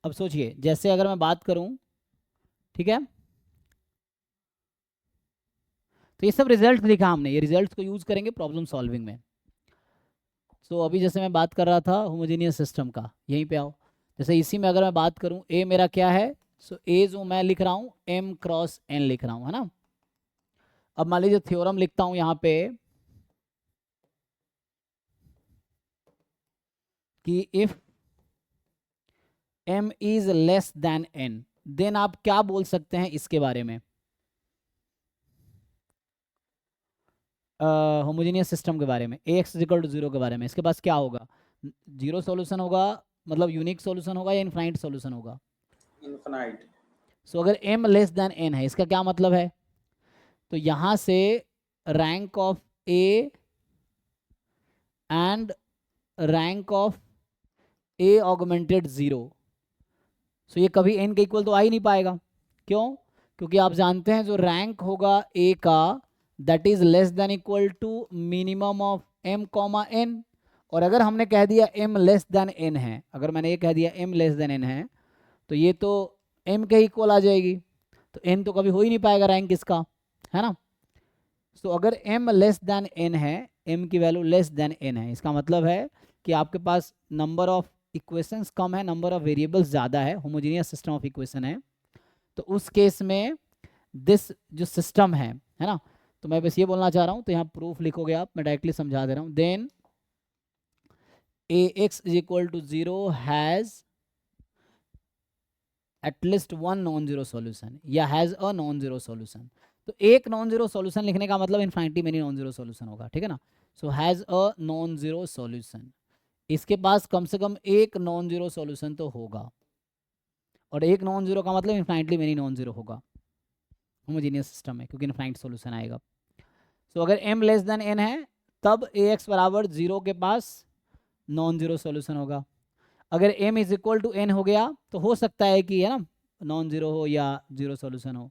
अब सोचिए, जैसे अगर मैं बात करूं, ठीक है, तो ये सब रिजल्ट लिखा हमने, ये रिजल्ट्स को यूज करेंगे प्रॉब्लम सॉल्विंग में। सो अभी जैसे मैं बात कर रहा था होमोजेनियस सिस्टम का, यहीं पे आओ। जैसे इसी में अगर मैं बात करूं, ए मेरा क्या है, सो ए जो मैं लिख रहा हूं m क्रॉस n लिख रहा हूं, है ना। अब मान लीजिए थ्योरम लिखता हूं यहाँ पे कि if m is less than n, then आप क्या बोल सकते हैं इसके बारे में, होमोजेनियस सिस्टम के बारे में, ax इक्वल टू 0 के बारे में। इसके पास क्या होगा, जीरो सॉल्यूशन होगा, मतलब यूनिक सॉल्यूशन होगा या इनफाइनाइट सॉल्यूशन होगा, इनफाइनाइट। सो अगर m लेस देन n है, इसका क्या मतलब है, तो यहाँ से rank of a and rank of a augmented 0, so ये कभी n के इक्वल तो आ ही नहीं पाएगा। क्यों, क्योंकि आप जानते हैं जो रैंक होगा a का that is less than equal to minimum of m comma n। और अगर हमने कह दिया m लेस देन n है, अगर मैंने ये कह दिया m लेस देन n है, तो ये तो m के इक्वल आ जाएगी, तो n तो कभी हो ही नहीं पाएगा रैंक इसका, है ना। तो अगर m लेस देन n है, m की वैल्यू लेस देन n है, इसका मतलब है कि आपके पास नंबर ऑफ इक्वेशंस कम है, नंबर ऑफ वेरिएबल्स ज़्यादा है, होमोजेनियस सिस्टम ऑफ इक्वेशन है। तो उस केस में दिस जो सिस्टम है ना, तो मैं बस ये बोलना चाह रहा हूँ, तो यहाँ प्रूफ लिखोगे आप, मैं डायरेक्टली समझा दे रहा हूँ। Then ax is equal to 0 has at least one non zero solution या has a non zero solution. तो एक नॉन जीरो सॉल्यूशन लिखने का मतलब infinity many non zero solution होगा, ठीक है ना। So has a non zero solution, इसके पास कम से कम एक नॉन जीरो सॉल्यूशन तो होगा, और एक नॉन जीरो का मतलब इनफाइनिटली मेनी नॉन जीरो होगा होमोजीनियस सिस्टम में, क्योंकि इनफाइनाइट सॉल्यूशन आएगा। सो अगर m लेस देन n है तब ax बराबर 0 के पास नॉन जीरो सॉल्यूशन होगा। अगर m is equal to n हो गया तो हो सकता है कि, है ना, नॉन जीरो हो या जीरो सॉल्यूशन हो।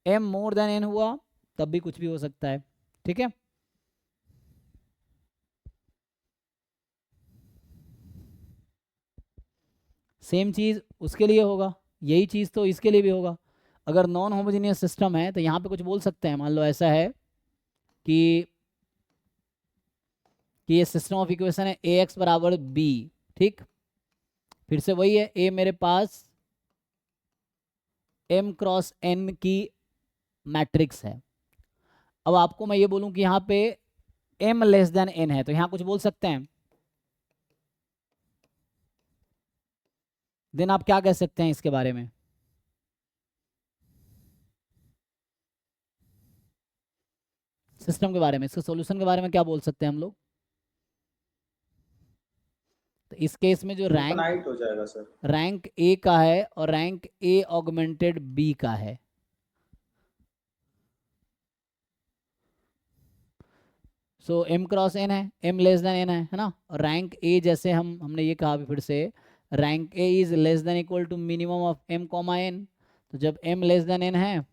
m मोर देन n हुआ तब भी कुछ भी हो सकता है, ठीक है। सेम चीज उसके लिए होगा, यही चीज तो इसके लिए भी होगा। अगर नॉन होमोजीनियस सिस्टम है तो यहाँ पे कुछ बोल सकते हैं, मान लो ऐसा है कि ये सिस्टम ऑफ इक्वेशन है ax बराबर b, ठीक। फिर से वही है, a मेरे पास m क्रॉस n की मैट्रिक्स है। अब आपको मैं ये बोलूं कि यहाँ पे m लेस देन n है, तो यहाँ कुछ बोल सकते हैं। देन आप क्या कह सकते हैं इसके बारे में? सिस्टम के बारे में, इसके सॉल्यूशन के बारे में क्या बोल सकते हैं हम लोग? तो इस केस में जो रैंक इनफाइनाइट हो जाएगा सर। रैंक ए का है और रैंक ए ऑगमेंटेड बी का है। सो m क्रॉस n है, m लेस देन n है ना। और रैंक ए जैसे हमने ये कहा भी फिर से, rank A is less than equal to minimum of m comma n। तो जब m लेस देन n है,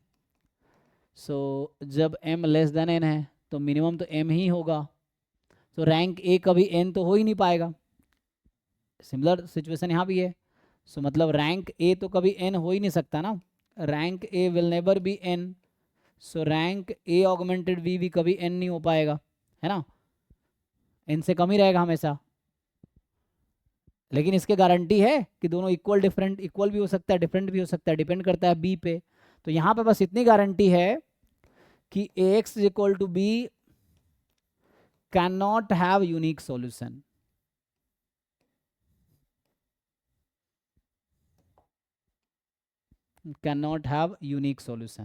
सो जब m लेस देन n है तो मिनिमम तो m ही होगा। तो रैंक ए कभी n तो हो ही नहीं पाएगा। सिमिलर सिचुएशन यहाँ भी है। सो मतलब रैंक ए तो कभी n हो ही नहीं सकता ना, rank A will never be n। So rank A augmented B भी कभी n नहीं हो पाएगा, है ना, n से कम ही रहेगा हमेशा। लेकिन इसके गारंटी है कि दोनों इक्वल डिफरेंट, इक्वल भी हो सकता है, डिफरेंट भी हो सकता है, डिपेंड करता है बी पे। तो यहाँ पे बस इतनी गारंटी है कि ax is equal to B can not have unique solution. Can not have unique solution,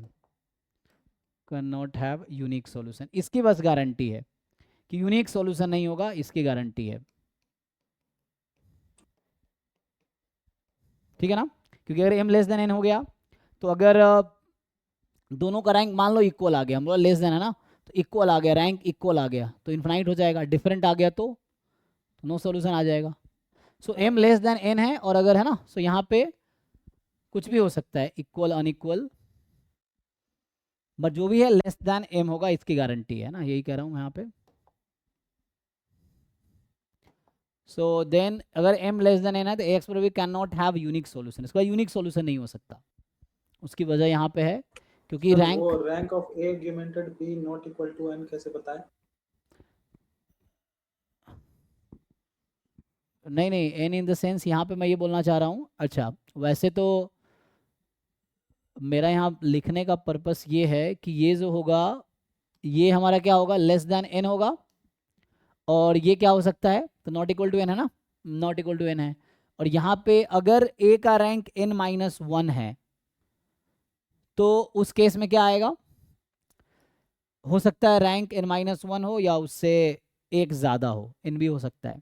can not have unique solution, इसकी बस गारंटी है कि यूनिक सॉल्यूशन नहीं होगा, इसकी गारंटी है, ठीक है ना। क्योंकि अगर m लेस देन n हो गया तो अगर दोनों का रैंक मान लो इक्वल आ गया, हम लोग लेस देन है ना, तो इक्वल आ गया, रैंक इक्वल आ गया तो इनफाइनाइट हो जाएगा। डिफरेंट आ गया तो नो सॉल्यूशन आ जाएगा। सो m लेस देन n है, और अगर है ना, सो यहाँ पे कुछ भी हो सकता है, इक्वल अनइक्वल, बट जो भी है लेस देन m होगा, इसकी गारंटी है ना, यही कह रहा हूँ यहाँ पे। सो देन अगर m लेस देन n है तो ax पर भी can not have unique solution, इसका यूनिक सॉल्यूशन नहीं हो सकता। उसकी वजह यहाँ पे है क्योंकि सर, रैंक वो rank of A augmented B not equal to n कैसे बताएं? नहीं n इन द सेंस यहाँ पे मैं ये बोलना चाह रहा हूँ। अच्छा, वैसे तो मेरा यहाँ लिखने का पर्पस ये है कि ये जो होगा, ये हमारा क्या होगा, लेस देन n होगा, और ये क्या हो सकता है, तो नॉट इक्वल टू n है ना, नॉट इक्वल टू n है। और यहाँ पे अगर a का रैंक n माइनस वन है तो उस केस में क्या आएगा, हो सकता है रैंक n माइनस वन हो या उससे एक ज़्यादा हो, n भी हो सकता है।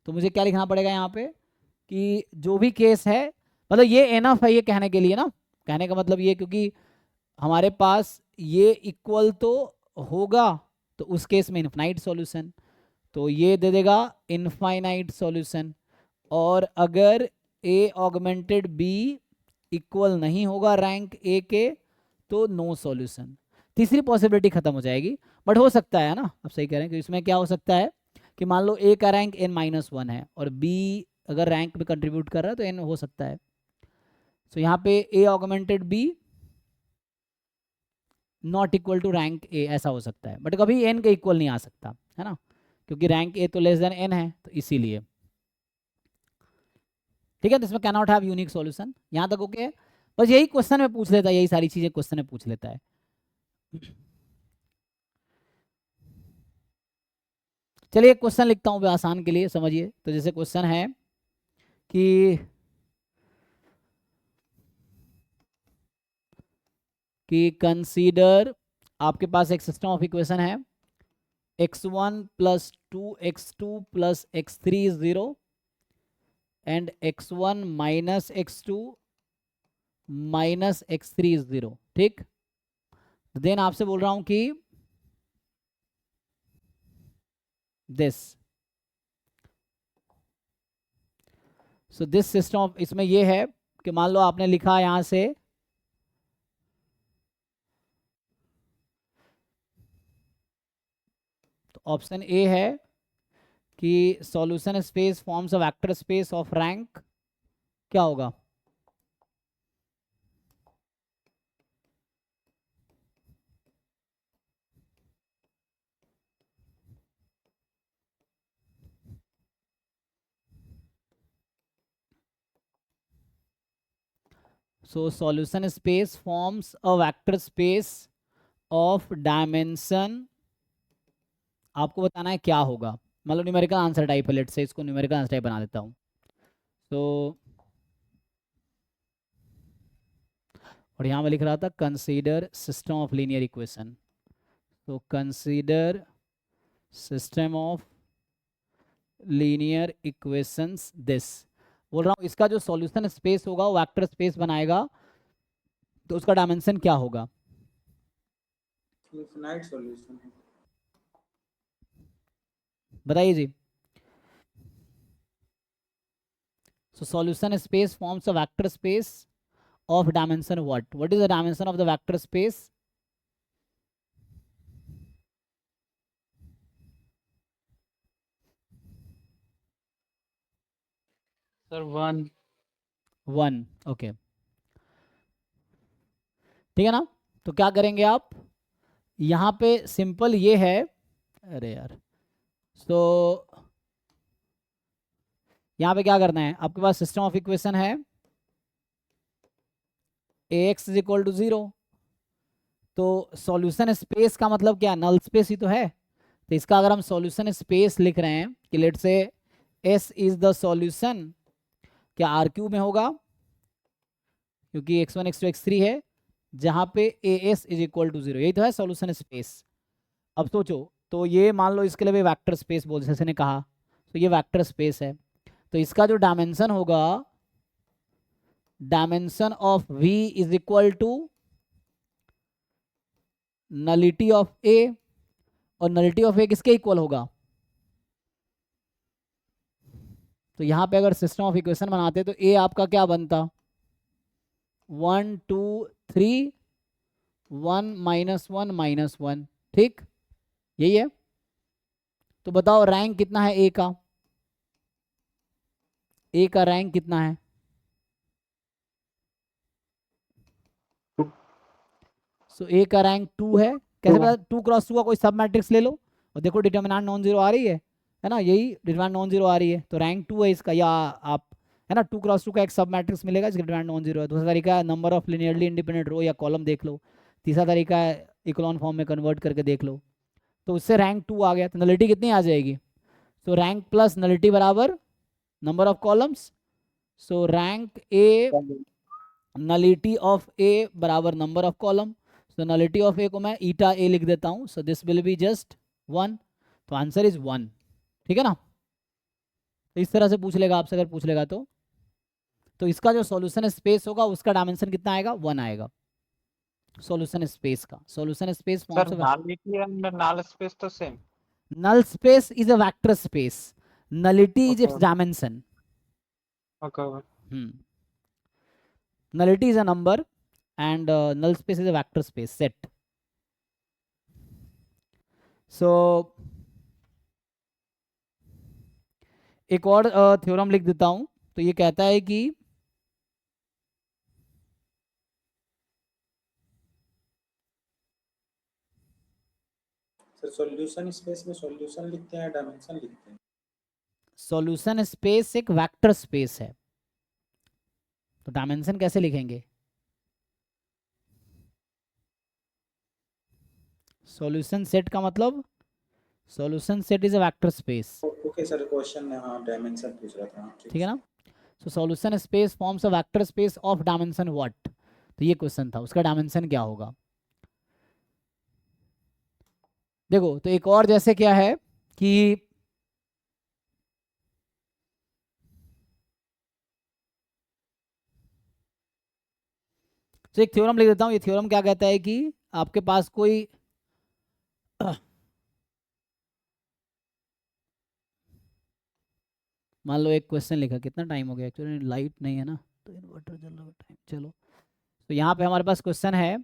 तो मुझे क्या लिखना पड़ेगा यहाँ पे कि जो भी केस है, मतलब ये एनफ है ये कहने के लिए ना, कहने का मतलब ये, क्योंकि हमारे पास ये इक्वल तो होगा तो उस केस में इनफाइनाइट सॉल्यूशन, तो ये दे देगा इनफाइनाइट सॉल्यूशन। और अगर a ऑगमेंटेड b इक्वल नहीं होगा रैंक a के तो नो सॉल्यूशन। तीसरी पॉसिबिलिटी खत्म हो जाएगी, बट हो सकता है ना, आप सही कह रहे हैं कि इसमें क्या हो सकता है कि मान लो a का रैंक n माइनस वन है और b अगर रैंक में कंट्रीब्यूट कर रहा है तो n हो सकता है। सो यहाँ पे a augmented b not equal to rank a ऐसा हो सकता है, बट कभी n के इक्वल नहीं आ सकता, है ना, क्योंकि रैंक a तो लेस देन n है, तो इसीलिए, ठीक है। तो इसमें can not have unique solution, यहाँ तक ओके है। बस यही क्वेश्चन में पूछ लेता है, यही सारी चीजें क्वेश्चन में पूछ लेता है। चलिए एक क्वेश्चन लिखता हूँ आसान के लिए, समझिए। तो जैसे क्वेश्चन है कि कंसीडर, आपके पास एक सिस्टम ऑफ इक्वेशन है, x1 plus 2x2 plus x3 is 0 and x1 minus x2 minus x3 is 0, ठीक। देन आपसे बोल रहा हूं कि this, so this system of, इसमें ये है कि मान लो आपने लिखा यहां से तो ऑप्शन ए है कि solution space forms a vector space of rank, क्या होगा? So solution space forms a vector space of dimension, आपको बताना है क्या होगा। मतलब न्यूमेरिकल आंसर टाइप है, लेट से इसको न्यूमेरिकल आंसर टाइप बना देता हूँ। तो और यहाँ मैं लिख रहा था consider system of linear equation, तो consider system of linear equations this, बोल रहा हूँ इसका जो सॉल्यूशन स्पेस होगा वो वेक्टर स्पेस बनाएगा, तो उसका डायमेंशन क्या होगा? इनफिनाइट सॉल्यूशन है। बताइए जी। So solution space forms a vector space of dimension what is the dimension of the vector space? Sir 1। 1, okay, ठीक है ना। तो क्या करेंगे आप, यहाँ पे सिंपल ये है, अरे यार, तो यहाँ पे क्या करना है, आपके पास सिस्टम ऑफ इक्वेशन है ax इज इक्वल टू 0, तो सॉल्यूशन स्पेस का मतलब क्या, नल स्पेस ही तो है। तो इसका अगर हम सॉल्यूशन स्पेस लिख रहे हैं कि लेट से s इज द सॉल्यूशन, क्या आर क्यूब में होगा, क्योंकि x1 x2 x3 है, जहां पे as इज इक्वल टू 0, यही तो है सॉल्यूशन स्पेस। अब सोचो, तो ये मान लो इसके लिए भी वेक्टर स्पेस बोल, जैसे ने कहा, तो ये वेक्टर स्पेस है, तो इसका जो डायमेंशन होगा, dimension of v is equal to nullity of a, और नलिटी ऑफ a किसके इक्वल होगा? तो यहां पे अगर सिस्टम ऑफ इक्वेशन बनाते तो a आपका क्या बनता, 1 2 3 1 -1 -1, ठीक, यही है। तो बताओ रैंक कितना है ए का, ए का रैंक कितना है? सो ए का रैंक 2 है। कैसे पता? 2 क्रॉस 2 का कोई सब मैट्रिक्स ले लो और देखो डिटर्मिनेंट नॉन जीरो आ रही है ना, यही डिटर्मिनेंट नॉन जीरो आ रही है, तो रैंक 2 है इसका। या आप, है ना, 2 क्रॉस 2 का एक सब मैट्रिक्स मिलेगा जिसका डिटर्मिनेंट नॉन जीरो है। दूसरा तरीका है नंबर ऑफ लिनियरली इंडिपेंडेंट रो या कॉलम देख लो। तीसरा तरीका है इकोलॉन फॉर्म में कन्वर्ट करके देख लो। तो उससे रैंक 2 आ गया, तो नलिटी कितनी आ जाएगी? सो रैंक प्लस नलिटी बराबर number of columns. So rank A, nullity of A बराबर number of column. So nullity of A को मैं ईटा ए लिख देता हूँ, so this will be just 1, तो आंसर इज 1, ठीक है ना। तो इस तरह से पूछ लेगा आपसे, अगर पूछ लेगा तो इसका जो सॉल्यूशन स्पेस होगा उसका डायमेंशन कितना आएगा, 1 आएगा सॉल्यूशन स्पेस का। Solution space sir forms of, nullity and null space तो same. null space is a vector space, nullity is its Okay. dimension. Okay. Nullity is a number and null space is a vector space set. So एक और theorem लिख देता हूं, तो ये कहता है कि सर सॉल्यूशन स्पेस में सॉल्यूशन लिखते हैं, डायमेंशन लिखते हैं? सॉल्यूशन स्पेस एक वेक्टर स्पेस है, तो डायमेंशन कैसे लिखेंगे? सॉल्यूशन सेट का मतलब, solution set is a vector space, okay sir, question हाँ डायमेंशन पूछ रहा था, हाँ, ठीक है ना। सो solution space forms a vector space of dimension what, तो ये क्वेश्चन था, उसका डायमेंशन क्या होगा। देखो तो एक और जैसे क्या है कि तो एक थ्योरम लिख देता हूँ। ये थ्योरम क्या कहता है कि आपके पास कोई मान लो एक क्वेश्चन लिखा, कितना टाइम हो गया, एक्चुअली लाइट नहीं है ना तो इन्वर्टर चल रहा है टाइम, चलो। तो यहाँ पे हमारे पास क्वेश्चन है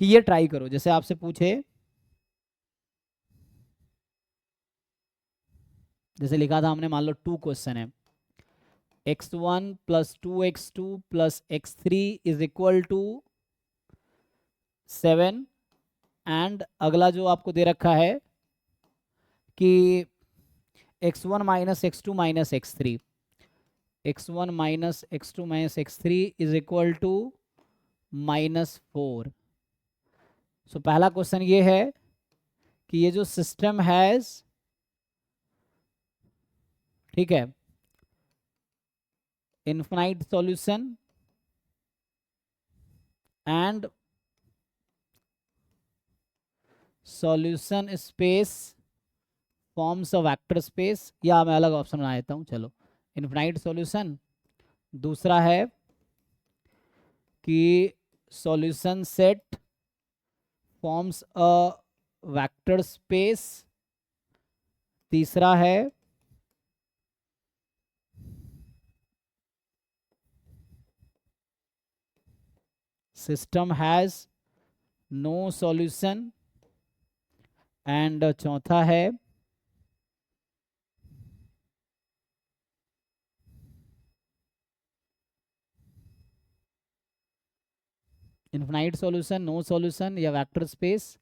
कि ये ट्राई करो, जैसे आपसे पूछे, जैसे लिखा था हमने, मान लो 2 क्वेश्चन है, x1 plus 2x2 plus x3 is equal to 7, and अगला जो आपको दे रखा है कि x1 minus x2 minus x3, x1 minus x2 minus x3 is equal to -4। So पहला क्वेश्चन ये है कि ये जो सिस्टम हैज, ठीक है, infinite solution and solution space forms a vector space, या मैं अलग ऑप्शन बना देता हूँ, चलो, इनफाइनाइट सॉल्यूशन। दूसरा है कि solution set forms a vector space. तीसरा है system has no solution, and चौथा है इनफाइनाइट सॉल्यूशन, नो सॉल्यूशन या vector space.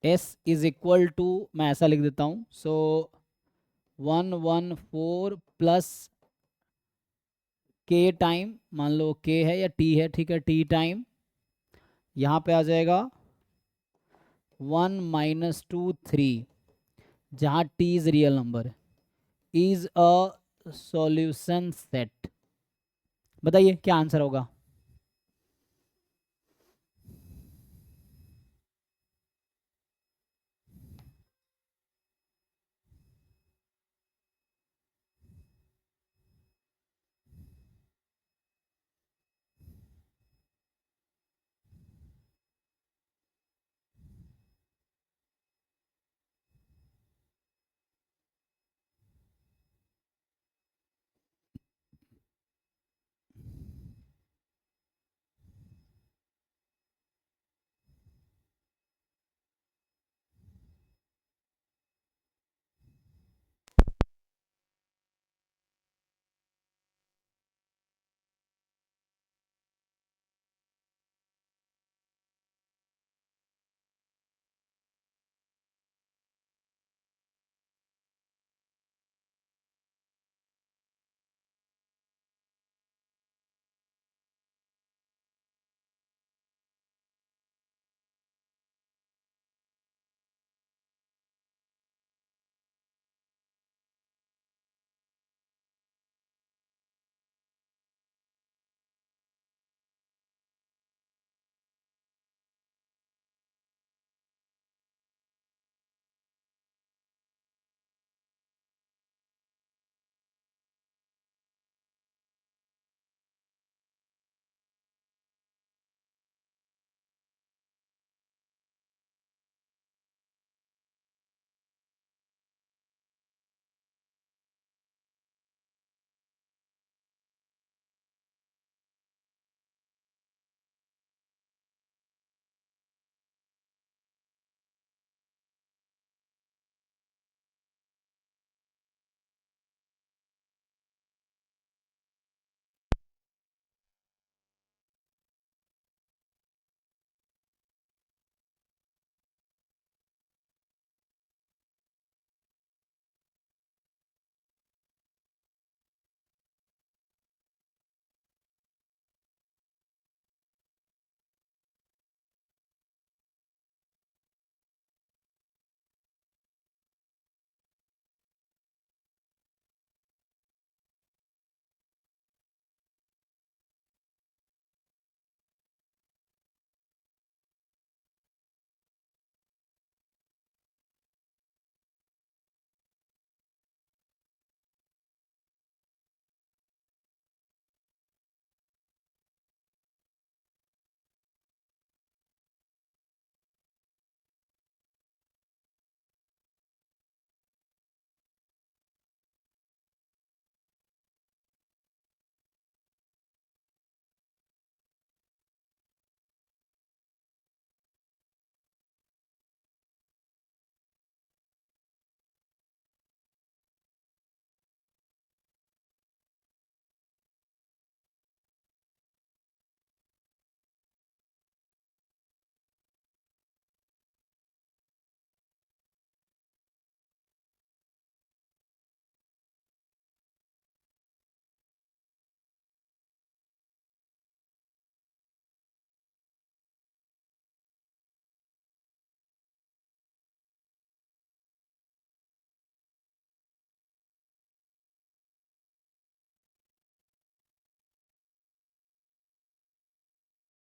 S is equal to, मैं ऐसा लिख देता हूँ, सो 114 प्लस k टाइम, मान लो k है या t है, ठीक है, t टाइम, यहाँ पे आ जाएगा 1 माइनस 2 3, जहाँ t is real number, is a solution set. बताइए क्या आंसर होगा।